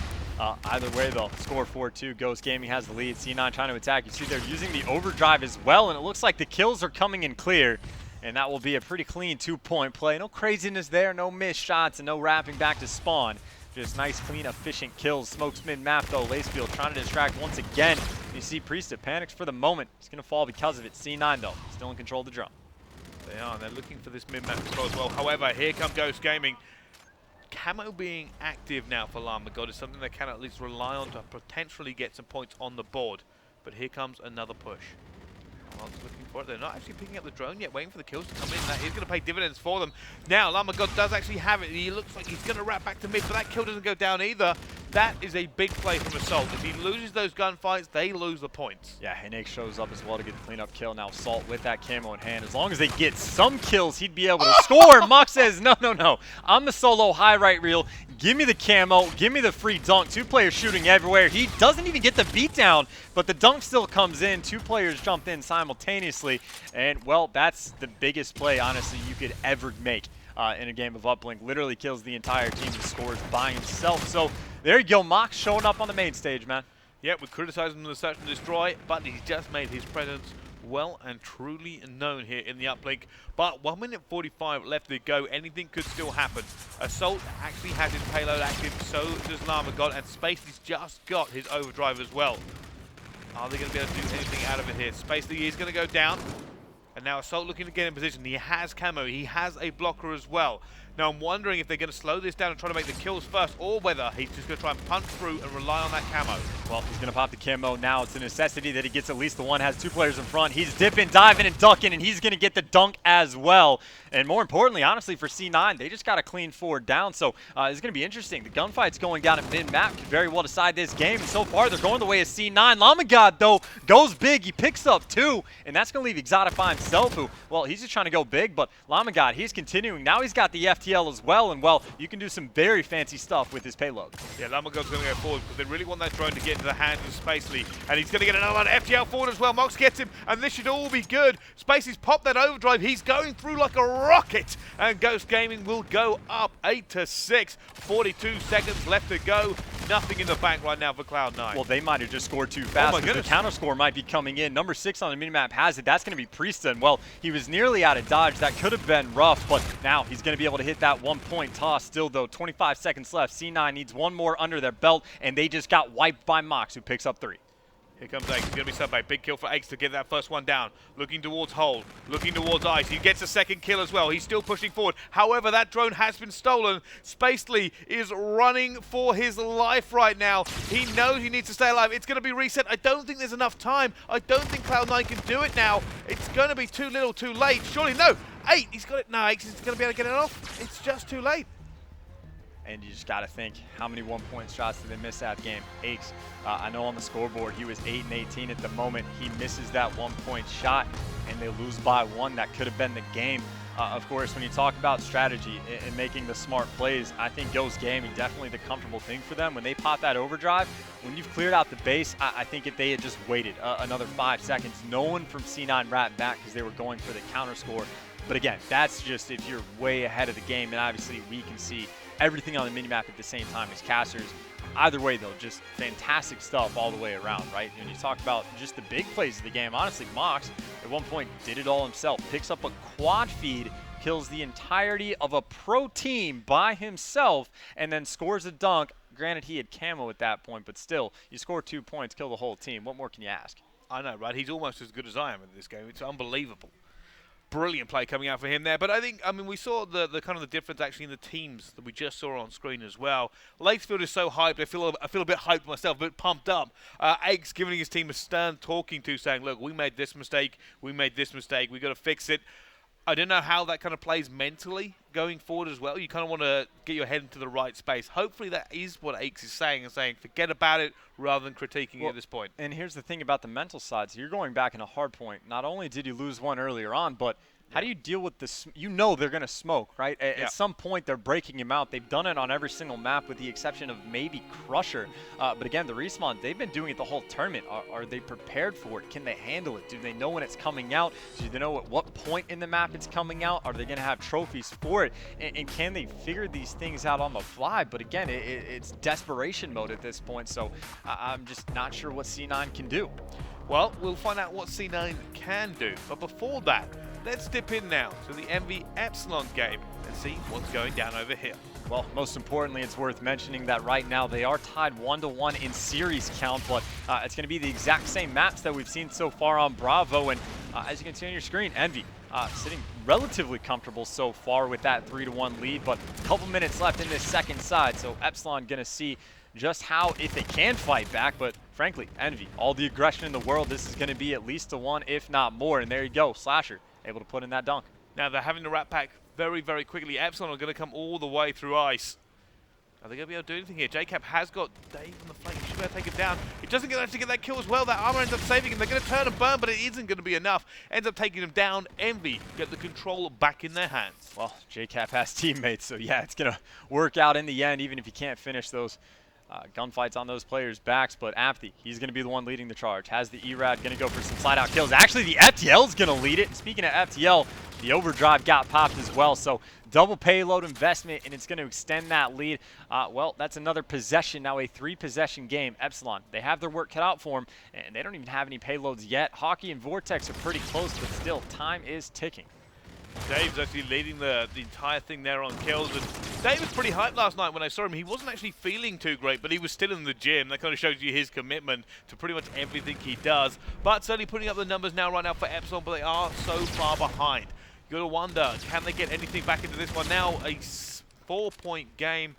Either way, though, score 4-2. Ghost Gaming has the lead. C9 trying to attack. You see they're using the overdrive as well, and it looks like the kills are coming in clear. And that will be a pretty clean 2-point play. No craziness there, no missed shots, and no wrapping back to spawn. Just nice, clean, efficient kills. Smokes mid-map, though. Lacefield trying to distract once again. You see Priest panics for the moment. He's going to fall because of it. C9, though, still in control of the drone. They are. They're looking for this mid-map control as well. However, here come Ghost Gaming. Camo being active now for Lamagod is something they can at least rely on to potentially get some points on the board. But here comes another push. Log's looking for it. They're not actually picking up the drone yet, waiting for the kills to come in. That is going to pay dividends for them. Now, Lamagod does actually have it. He looks like he's going to wrap back to mid, but that kill doesn't go down either. That is a big play from Assault. If he loses those gunfights, they lose the points. Yeah, Hennig shows up as well to get the cleanup kill. Now, Assault with that camo in hand. As long as they get some kills, he'd be able to score. Muck says, no, no, no. I'm the solo high right reel. Give me the camo. Give me the free dunk. 2 players shooting everywhere. He doesn't even get the beatdown, but the dunk still comes in. 2 players jump in simultaneously. And, well, that's the biggest play, honestly, you could ever make in a game of Uplink. Literally kills the entire team and scores by himself. So there you go. Mox showing up on the main stage, man. Yeah, we criticized him in the search and destroy, but he's just made his presence well and truly known here in the uplink. But 1 minute 45 left to go. Anything could still happen. Assault actually has his payload active, so does Lamagod, and Spacely's just got his overdrive as well. Are they going to be able to do anything out of it here? Spacely is going to go down. And now Assault looking to get in position. He has camo. He has a blocker as well. Now I'm wondering if they're going to slow this down and try to make the kills first, or whether he's just going to try and punch through and rely on that camo. Well, he's going to pop the camo now. It's a necessity that he gets at least the one. Has two players in front. He's dipping, diving, and ducking, and he's going to get the dunk as well. And more importantly, honestly, for C9, they just got a clean forward down. So it's going to be interesting. The gunfight's going down at mid-map. Could very well decide this game. And so far, they're going the way of C9. Lamagod, though, goes big. He picks up 2, and that's going to leave Exotic by himself, who, well, he's just trying to go big. But Lamagod, he's continuing. Now he's got the FTL as well. And, well, you can do some very fancy stuff with his payload. Yeah, Lamagod's going to go forward because they really want that drone to get into the hands of Spacely. And he's going to get another one. FTL forward as well. Mox gets him, and this should all be good. Spacely's popped that overdrive. He's going through like a rocket. And Ghost Gaming will go up 8-6. 42 seconds left to go. Nothing in the bank right now for Cloud9. Well, they might have just scored too fast. Oh my goodness. The counter score might be coming in. Number 6 on the minimap has it. That's going to be Prieston. Well, he was nearly out of dodge. That could have been rough, but now he's going to be able to hit that 1-point toss. Still, though, 25 seconds left. C9 needs one more under their belt, and they just got wiped by Mox, who picks up 3. Here comes Aix. He's going to be sub by. Big kill for Aix to get that first one down. Looking towards Hold. Looking towards Ice. He gets a second kill as well. He's still pushing forward. However, that drone has been stolen. Spacely is running for his life right now. He knows he needs to stay alive. It's going to be reset. I don't think there's enough time. I don't think Cloud9 can do it now. It's going to be too little, too late. Surely, no. 8. He's got it. No, Aix is going to be able to get it off. It's just too late. And you just got to think, how many 1-point shots did they miss that game? Aix, I know on the scoreboard he was 8-18 at the moment. He misses that 1-point shot, and they lose by 1. That could have been the game. Of course, when you talk about strategy and making the smart plays, I think Ghost Gaming definitely the comfortable thing for them. When they pop that overdrive, when you've cleared out the base, I think if they had just waited another 5 seconds, no one from C9 rat back because they were going for the counter score. But again, that's just if you're way ahead of the game, and obviously we can see everything on the minimap at the same time as casters. Either way, though, just fantastic stuff all the way around, right? When you talk about just the big plays of the game, honestly, Mox at one point did it all himself. Picks up a quad feed, kills the entirety of a pro team by himself, and then scores a dunk. Granted, he had camo at that point, but still, you score 2 points, kill the whole team. What more can you ask? I know, right? He's almost as good as I am in this game. It's unbelievable. Brilliant play coming out for him there. But I mean, we saw the kind of the difference actually in the teams that we just saw on screen as well. Lakefield is so hyped. I feel a bit hyped myself, a bit pumped up. Aix giving his team a stern talking to, saying, look, we made this mistake. We made this mistake. We got to fix it. I don't know how that kind of plays mentally going forward as well. You kind of want to get your head into the right space. Hopefully that is what Aix is saying, and saying forget about it rather than critiquing it at this point. And here's the thing about the mental side. So you're going back in a hard point. Not only did you lose one earlier on, but how do you deal with this? You know they're going to smoke, right? At some point, they're breaking him out. They've done it on every single map with the exception of maybe Crusher. But again, the Respawn, they've been doing it the whole tournament. Are they prepared for it? Can they handle it? Do they know when it's coming out? Do they know at what point in the map it's coming out? Are they going to have trophies for it? And can they figure these things out on the fly? But again, it's desperation mode at this point. So I'm just not sure what C9 can do. Well, we'll find out what C9 can do. But before that, let's dip in now to the MV Epsilon game and see what's going down over here. Well, most importantly, it's worth mentioning that right now they are tied 1-1 in series count, but it's going to be the exact same maps that we've seen so far on Bravo. And as you can see on your screen, Envy sitting relatively comfortable so far with that 3-1 lead, but a couple minutes left in this second side. So Epsilon going to see just how, if they can fight back, but frankly, Envy, all the aggression in the world, this is going to be at least a 1, if not more. And there you go, Slasher able to put in that dunk. Now they're having to wrap pack very, very quickly. Epsilon are going to come all the way through ice. Are they going to be able to do anything here? JCap has got Dave on the flank. He should be able to take him down. He doesn't actually get that kill as well. That armor ends up saving him. They're going to turn and burn, but it isn't going to be enough. Ends up taking him down. Envy get the control back in their hands. Well, JCap has teammates, so yeah, it's going to work out in the end, even if you can't finish those gunfights on those players' backs, but Apathy, he's going to be the one leading the charge. Has the ERAD, going to go for some slide-out kills. Actually, the FTL is going to lead it. And speaking of FTL, the overdrive got popped as well, so double payload investment, and it's going to extend that lead. Well, that's another possession, now a 3-possession game. Epsilon, they have their work cut out for them, and they don't even have any payloads yet. Hockey and Vortex are pretty close, but still, time is ticking. Dave's actually leading the entire thing there on kills. And Dave was pretty hyped last night when I saw him. He wasn't actually feeling too great, but he was still in the gym. That kind of shows you his commitment to pretty much everything he does. But certainly putting up the numbers now right now for Epsilon, but they are so far behind. You got to wonder, can they get anything back into this one? Now a 4-point game,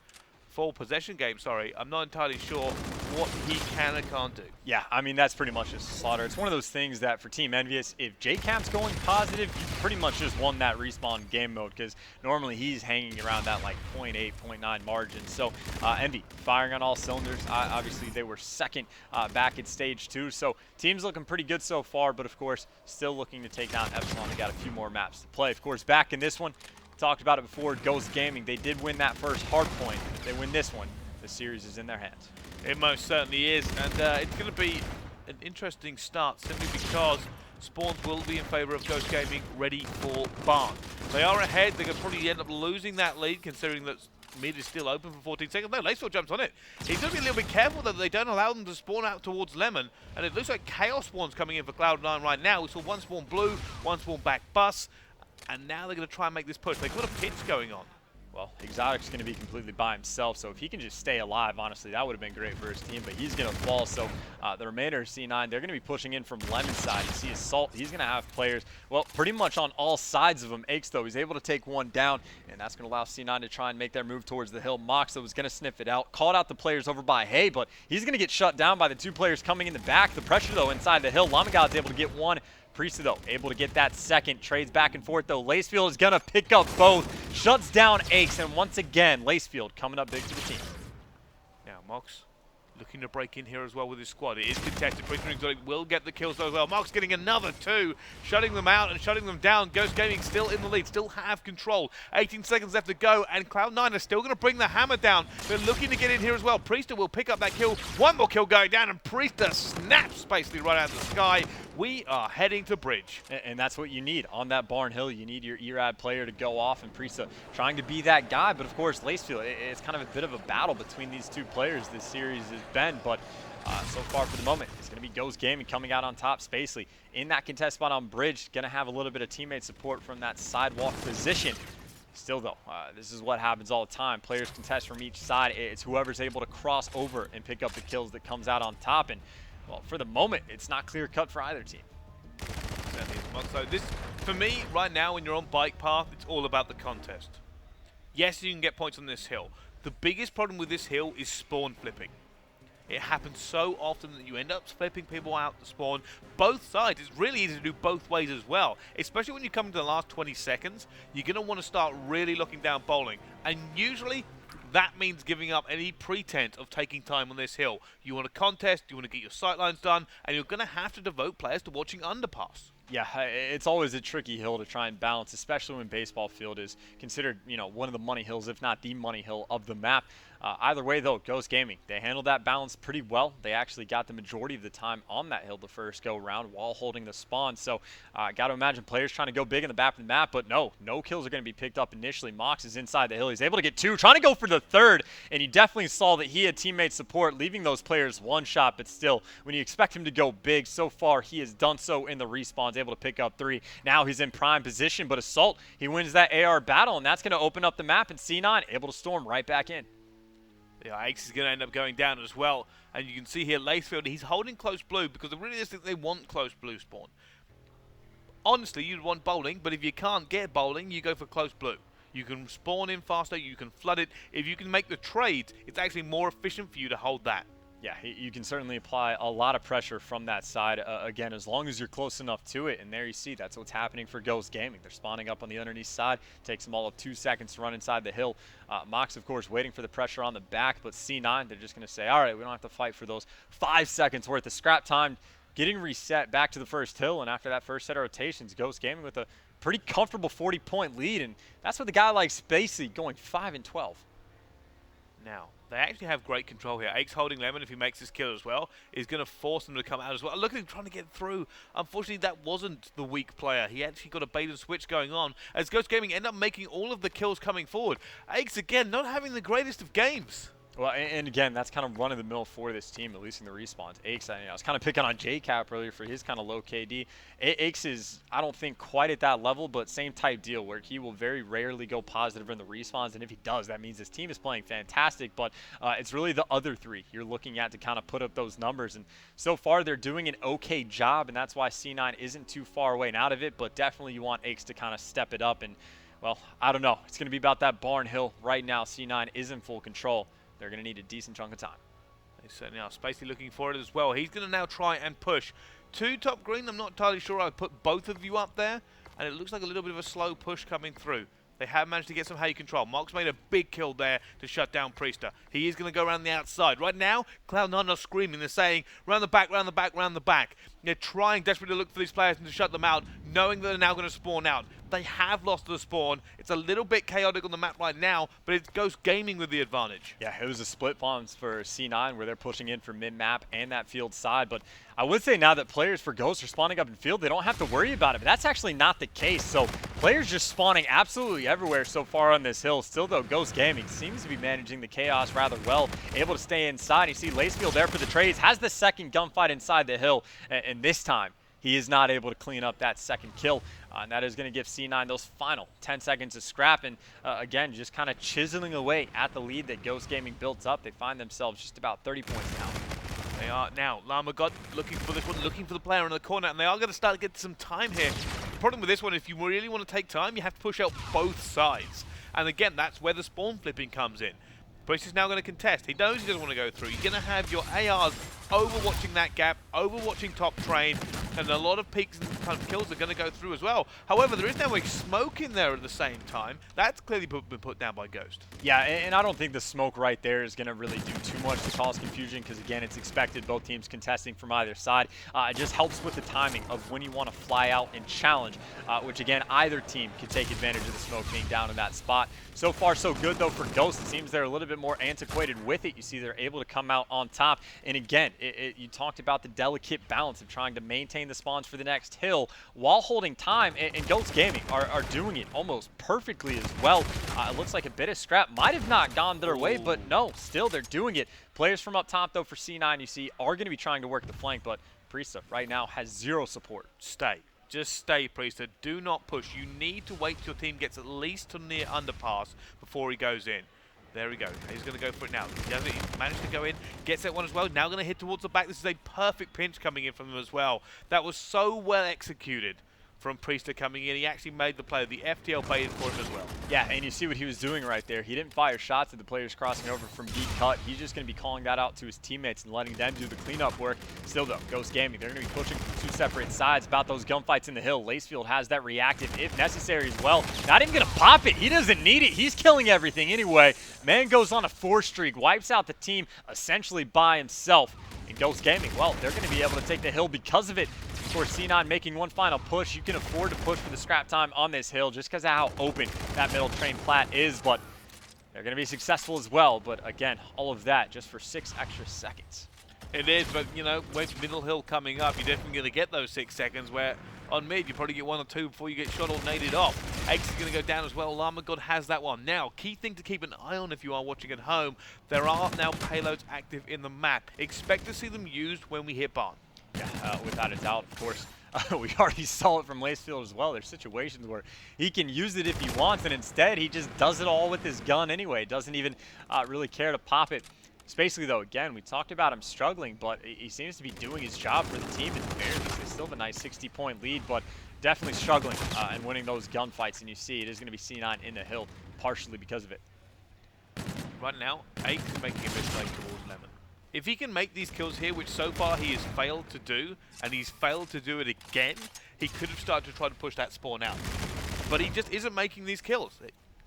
4-possession game, sorry. I'm not entirely sure what he can and can't do. Yeah, I mean, that's pretty much just slaughter. It's one of those things that for Team Envious, if JCap's going positive, you pretty much just won that respawn game mode, because normally he's hanging around that like 0.8, 0.9 margin. So Envy firing on all cylinders. Obviously, they were second back at stage 2, so team's looking pretty good so far, but of course, still looking to take down Epsilon. They got a few more maps to play. Of course, back in this one, talked about it before, Ghost Gaming, they did win that first hard point. If they win this one, the series is in their hands. It most certainly is, and it's going to be an interesting start simply because spawns will be in favor of Ghost Gaming ready for Barn. They are ahead. They're going to probably end up losing that lead considering that mid is still open for 14 seconds. No, Lacefield jumps on it. He's going to be a little bit careful though that they don't allow them to spawn out towards Lemon, and it looks like Chaos spawns coming in for Cloud9 right now. We saw one spawn blue, one spawn back bus, and now they're going to try and make this push. They've got a pitch going on. Well, Exotic's going to be completely by himself, so if he can just stay alive, honestly, that would have been great for his team, but he's going to fall. So the remainder of C9, they're going to be pushing in from Lemon's side. You see Assault, he's going to have players, well, pretty much on all sides of him. Aches, though, he's able to take one down, and that's going to allow C9 to try and make their move towards the hill. Mox, though, is going to sniff it out. Called out the players over by Hay, but he's going to get shut down by the 2 players coming in the back. The pressure, though, inside the hill. Lamagod's able to get one. Priest, though, able to get that second. Trades back and forth, though. Lacefield is going to pick up both. Shuts down Aches, and once again, Lacefield coming up big for the team. Now, Mox looking to break in here as well with his squad. It is contested. Priest and Exotic will get the kills though as well. Mox getting another 2, shutting them out and shutting them down. Ghost Gaming still in the lead, still have control. 18 seconds left to go, and Cloud9 are still going to bring the hammer down. They're looking to get in here as well. Priester will pick up that kill. One more kill going down, and Priester snaps basically right out of the sky. We are heading to bridge. And that's what you need on that Barn Hill. You need your ERAD player to go off, and Priesta trying to be that guy. But of course, Lacefield, it's kind of a bit of a battle between these 2 players this series has been. But so far for the moment, it's going to be Ghost Gaming coming out on top. Spacely in that contest spot on bridge, going to have a little bit of teammate support from that sidewalk position. Still, though, this is what happens all the time. Players contest from each side. It's whoever's able to cross over and pick up the kills that comes out on top. And well, for the moment, it's not clear-cut for either team. So this, for me, right now, when you're on bike path, it's all about the contest. Yes, you can get points on this hill. The biggest problem with this hill is spawn flipping. It happens so often that you end up flipping people out to spawn. Both sides, it's really easy to do both ways as well. Especially when you come to the last 20 seconds, you're going to want to start really looking down bowling. And usually, that means giving up any pretense of taking time on this hill. You want to contest, you want to get your sightlines done, and you're going to have to devote players to watching underpass. Yeah, it's always a tricky hill to try and balance, especially when baseball field is considered, you know, one of the money hills, if not the money hill of the map. Either way, though, Ghost Gaming, they handled that balance pretty well. They actually got the majority of the time on that hill the first go-round while holding the spawn. So, got to imagine players trying to go big in the back of the map, but no kills are going to be picked up initially. Mox is inside the hill. He's able to get 2, trying to go for the 3rd, and you definitely saw that he had teammate support, leaving those players one shot, but still, when you expect him to go big, so far he has done so in the respawns, able to pick up 3. Now he's in prime position, but Assault, he wins that AR battle, and that's going to open up the map, and C9 able to storm right back in. Yeah, Aches is going to end up going down as well. And you can see here, Lacefield, he's holding close blue because they really think they want close blue spawn. Honestly, you'd want bowling, but if you can't get bowling, you go for close blue. You can spawn in faster, you can flood it. If you can make the trades, it's actually more efficient for you to hold that. Yeah, you can certainly apply a lot of pressure from that side, again, as long as you're close enough to it. And there you see, that's what's happening for Ghost Gaming. They're spawning up on the underneath side. Takes them all of 2 seconds to run inside the hill. Mox, of course, waiting for the pressure on the back, but C9, they're just going to say, all right, we don't have to fight for those 5 seconds worth of scrap time. Getting reset back to the first hill, and after that first set of rotations, Ghost Gaming with a pretty comfortable 40-point lead, and that's with a guy like Spacey going 5 and 12. Now, they actually have great control here. Ake's holding Lemon, if he makes this kill as well, is going to force them to come out as well. Look at him trying to get through. Unfortunately, that wasn't the weak player. He actually got a bait and switch going on, as Ghost Gaming end up making all of the kills coming forward. Ake's, again, not having the greatest of games. Well, and again, that's kind of run-of-the-mill for this team, at least in the respawns. Aches, I was kind of picking on JCap earlier for his kind of low KD. Aches is, I don't think, quite at that level, but same type deal where he will very rarely go positive in the respawns, and if he does, that means his team is playing fantastic, but it's really the other three you're looking at to kind of put up those numbers, and so far they're doing an okay job, and that's why C9 isn't too far away and out of it, but definitely you want Aches to kind of step it up, and, well, I don't know. It's going to be about that Barn Hill. Right now, C9 is in full control. They're going to need a decent chunk of time. They certainly are. Spacey looking for it as well. He's going to now try and push to top green. I'm not entirely sure I'd put both of you up there. And it looks like a little bit of a slow push coming through. They have managed to get some hay control. Mark's made a big kill there to shut down Priester. He is going to go around the outside. Right now, Cloud9 are screaming. They're saying, round the back, round the back, round the back. They're trying desperately to look for these players and to shut them out, knowing that they're now going to spawn out. They have lost the spawn. It's a little bit chaotic on the map right now, but it's Ghost Gaming with the advantage. Yeah, it was a split bombs for C9 where they're pushing in for mid-map and that field side, but I would say now that players for Ghost are spawning up in field, they don't have to worry about it, but that's actually not the case. So players just spawning absolutely everywhere so far on this hill. Still though, Ghost Gaming seems to be managing the chaos rather well, able to stay inside. You see Lacefield there for the trades, has the second gunfight inside the hill, and this time he is not able to clean up that second kill. And that is going to give C9 those final 10 seconds of scrap. And again, just kind of chiseling away at the lead that Ghost Gaming built up. They find themselves just about 30 points now. They are now. Llama God looking for this one, looking for the player in the corner, and they are going to start to get some time here. The problem with this one, if you really want to take time, you have to push out both sides. And again, that's where the spawn flipping comes in. Priest is now going to contest. He knows he doesn't want to go through. You're going to have your ARs overwatching that gap, overwatching top train, and a lot of peaks and kind of kills are going to go through as well. However, there is now a smoke in there at the same time. That's clearly been put down by Ghost. Yeah, and I don't think the smoke right there is going to really do too much to cause confusion because, again, it's expected both teams contesting from either side. It just helps with the timing of when you want to fly out and challenge, which, again, either team can take advantage of the smoke being down in that spot. So far, so good, though, for Ghost. It seems they're a little bit more antiquated with it. You see they're able to come out on top. And, again, you talked about the delicate balance of trying to maintain the spawns for the next hill while holding time, and Ghost Gaming are doing it almost perfectly as well. It looks like a bit of scrap might have not gone their way, but no, still they're doing it. Players from up top, though, for C9, you see, are going to be trying to work the flank, but Priesta right now has zero support. Stay. Just stay, Priester. Do not push. You need to wait till your team gets at least to near underpass before he goes in. There we go. He's going to go for it now. He managed to go in, gets that one as well. Now going to hit towards the back. This is a perfect pinch coming in from him as well. That was so well executed from Priester coming in. He actually made the play. The FTL baited for him as well. Yeah, and you see what he was doing right there. He didn't fire shots at the players crossing over from deep cut. He's just going to be calling that out to his teammates and letting them do the cleanup work. Still, though, Ghost Gaming, they're going to be pushing from two separate sides about those gunfights in the hill. Lacefield has that reactive if necessary as well. Not even going to pop it. He doesn't need it. He's killing everything anyway. Man goes on a 4 streak, wipes out the team essentially by himself. And Ghost Gaming, well, they're going to be able to take the hill because of it. Of course, C9 making one final push. You can afford to push for the scrap time on this hill just because of how open that middle train plat is, but they're going to be successful as well. But again, all of that just for 6 extra seconds. It is, but you know, with middle hill coming up, you're definitely going to get those 6 seconds where on mid you probably get 1 or 2 before you get shot or naded off. Axe is going to go down as well. Llama God has that one. Now, key thing to keep an eye on if you are watching at home, there are now payloads active in the map. Expect to see them used when we hit Barn. Yeah, without a doubt, of course. We already saw it from Lacefield as well. There's situations where he can use it if he wants, and instead he just does it all with his gun anyway. Doesn't even really care to pop it. Spacely, though, again, we talked about him struggling, but he seems to be doing his job for the team. They still have a nice 60-point lead, but definitely struggling and winning those gunfights. And you see it is going to be C9 in the hill, partially because of it. Right now, Ace is making a mistake towards Lemon. If he can make these kills here, which so far he has failed to do, and he's failed to do it again, he could have started to try to push that spawn out. But he just isn't making these kills.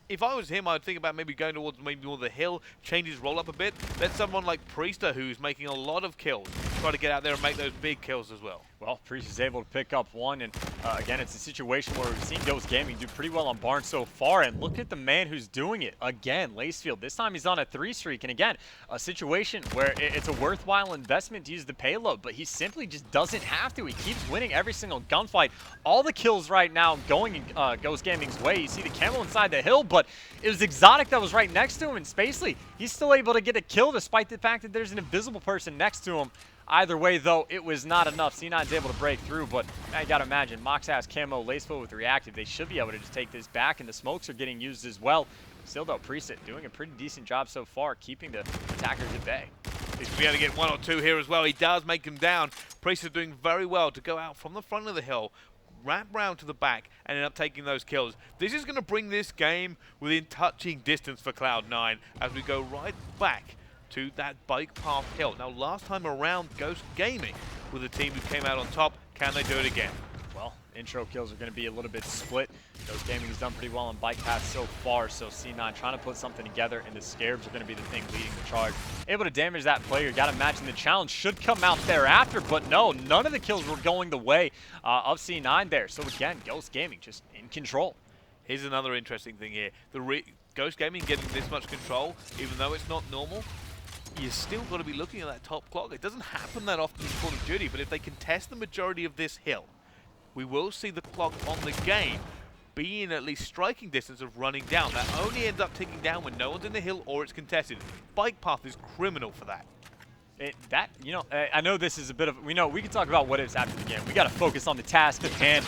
If I was him, I'd think about maybe going towards maybe more the hill, change his roll up a bit. Let someone like Priester, who's making a lot of kills, try to get out there and make those big kills as well. Well, Priest is able to pick up one, and again, it's a situation where we've seen Ghost Gaming do pretty well on Barnes so far, and look at the man who's doing it again, Lacefield. This time he's on a 3 streak, and again, a situation where it's a worthwhile investment to use the payload, but he simply just doesn't have to. He keeps winning every single gunfight. All the kills right now going in Ghost Gaming's way. You see the camo inside the hill, but it was Exotic that was right next to him, and Spacely, he's still able to get a kill despite the fact that there's an invisible person next to him. Either way, though, it was not enough. C9's able to break through, but I gotta imagine, Mox has camo, Lacefield with reactive. They should be able to just take this back, and the smokes are getting used as well. Still, though, Priest doing a pretty decent job so far, keeping the attackers at bay. He's going to be able to get 1 or 2 here as well. He does make them down. Priest is doing very well to go out from the front of the hill, wrap round to the back, and end up taking those kills. This is going to bring this game within touching distance for Cloud9 as we go right back to that bike path hill. Now, last time around, Ghost Gaming with the team who came out on top. Can they do it again? Well, intro kills are going to be a little bit split. Ghost Gaming has done pretty well on bike paths so far, so C9 trying to put something together, and the Scarabs are going to be the thing leading the charge. Able to damage that player. Got to imagine the challenge should come out thereafter, but no, none of the kills were going the way of C9 there. So again, Ghost Gaming just in control. Here's another interesting thing here. Ghost Gaming getting this much control, even though it's not normal, you still got to be looking at that top clock. It doesn't happen that often in Call of Duty, but if they contest the majority of this hill, we will see the clock on the game be in at least striking distance of running down. That only ends up ticking down when no one's in the hill or it's contested. Bike path is criminal for that. I know this is a bit of, we can talk about what ifs after the game. We got to focus on the task at hand.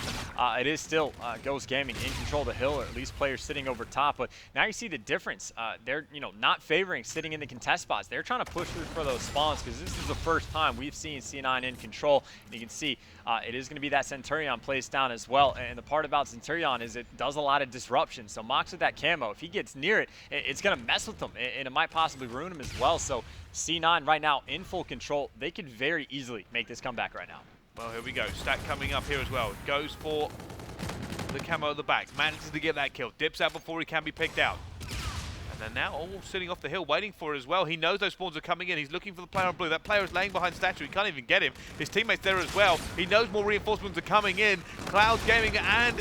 It is still Ghost Gaming in control of the hill, or at least players sitting over top. But now you see the difference. They're, not favoring sitting in the contest spots. They're trying to push through for those spawns because this is the first time we've seen C9 in control. And you can see it is going to be that Centurion placed down as well. And the part about Centurion is it does a lot of disruption. So Mox with that camo, if he gets near it, it's going to mess with him, and it might possibly ruin him as well. So C9 right now in full control. They could very easily make this comeback right now. Well, here we go. Stack coming up here as well. Goes for the camo at the back. Manages to get that kill. Dips out before he can be picked out. And then now all sitting off the hill waiting for it as well. He knows those spawns are coming in. He's looking for the player on blue. That player is laying behind statue. He can't even get him. His teammates there as well. He knows more reinforcements are coming in. Cloud Gaming and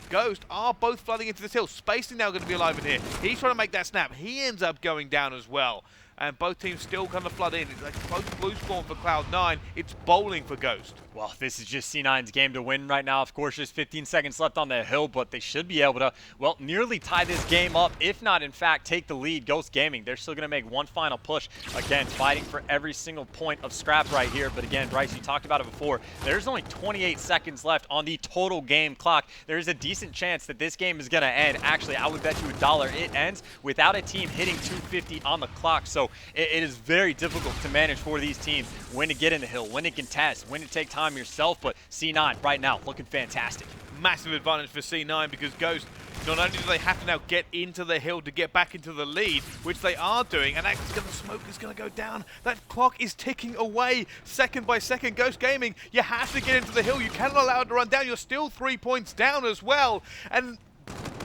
Ghost are both flooding into this hill. Spacing now going to be alive in here. He's trying to make that snap. He ends up going down as well. And both teams still kind of flood in. It's like both blue spawn for Cloud9. It's bowling for Ghost. Well, this is just C9's game to win right now. Of course, there's 15 seconds left on the hill, but they should be able to, well, nearly tie this game up, if not, in fact, take the lead. Ghost Gaming, they're still going to make one final push. Again, fighting for every single point of scrap right here. But again, Bryce, you talked about it before. There's only 28 seconds left on the total game clock. There's a decent chance that this game is going to end. Actually, I would bet you $1 it ends without a team hitting 250 on the clock. So it is very difficult to manage for these teams when to get in the hill, when to contest, when to take time yourself. But C9 right now looking fantastic. Massive advantage for C9 because Ghost, not only do they have to now get into the hill to get back into the lead, which they are doing, and actually the smoke is going to go down. That clock is ticking away second by second. Ghost Gaming, you have to get into the hill. You cannot allow it to run down. You're still 3 points down as well. And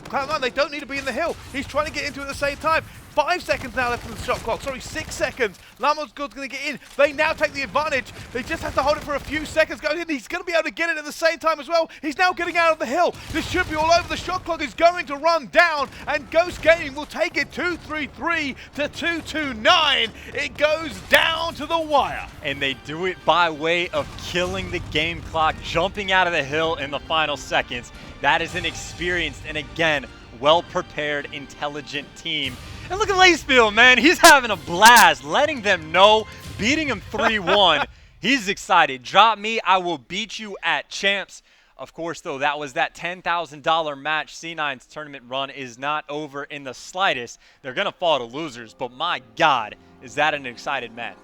Cloud9, they don't need to be in the hill. He's trying to get into it at the same time. 5 seconds now left on the shot clock. Sorry, 6 seconds. Lamo's going to get in. They now take the advantage. They just have to hold it for a few seconds. He's going to be able to get it at the same time as well. He's now getting out of the hill. This should be all over. The shot clock is going to run down, and Ghost Gaming will take it 2-3-3 to 2-2-9. It goes down to the wire. And they do it by way of killing the game clock, jumping out of the hill in the final seconds. That is an experienced and, again, well-prepared, intelligent team. And look at Lacefield, man. He's having a blast, letting them know, beating him 3-1. He's excited. Drop me, I will beat you at champs. Of course, though, that was that $10,000 match. C9's tournament run is not over in the slightest. They're going to fall to losers, but my God, is that an excited man.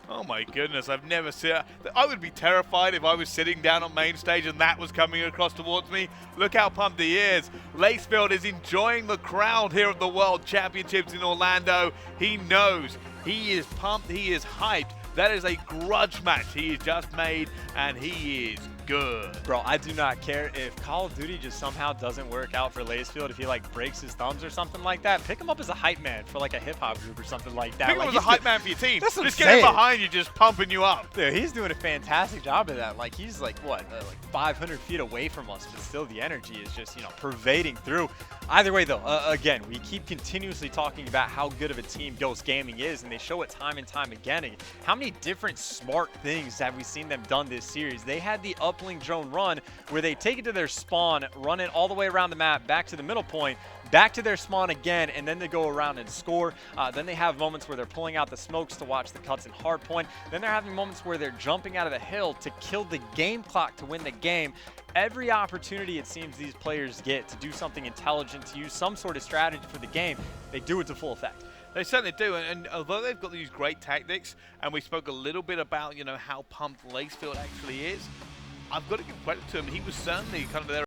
Oh my goodness, I've never seen... I would be terrified if I was sitting down on main stage and that was coming across towards me. Look how pumped he is. Lacefield is enjoying the crowd here at the World Championships in Orlando. He knows. He is pumped. He is hyped. That is a grudge match he has just made, and he is good. Bro, I do not care if Call of Duty just somehow doesn't work out for Lacefield. If he like breaks his thumbs or something like that, pick him up as a hype man for like a hip hop group or something like that. Pick him Like, as a he's hype man for your team. That's what Just I'm get him saying. behind you, just pumping you up. Dude, he's doing a fantastic job of that. Like, he's like, what, like 500 feet away from us, but still the energy is just, you know, pervading through. Either way, though, again, we keep continuously talking about how good of a team Ghost Gaming is, and they show it time and time again. And how many different smart things have we seen them done this series? They had the uplink drone run where they take it to their spawn, run it all the way around the map, back to the middle point, back to their spawn again, and then they go around and score. Then they have moments where they're pulling out the smokes to watch the cuts and hard point. Then they're having moments where they're jumping out of the hill to kill the game clock to win the game. Every opportunity it seems these players get to do something intelligent, to use some sort of strategy for the game, they do it to full effect. They certainly do, and although they've got these great tactics, and we spoke a little bit about, you know, how pumped Lacefield actually is, I've got to give credit to him. He was certainly kind of there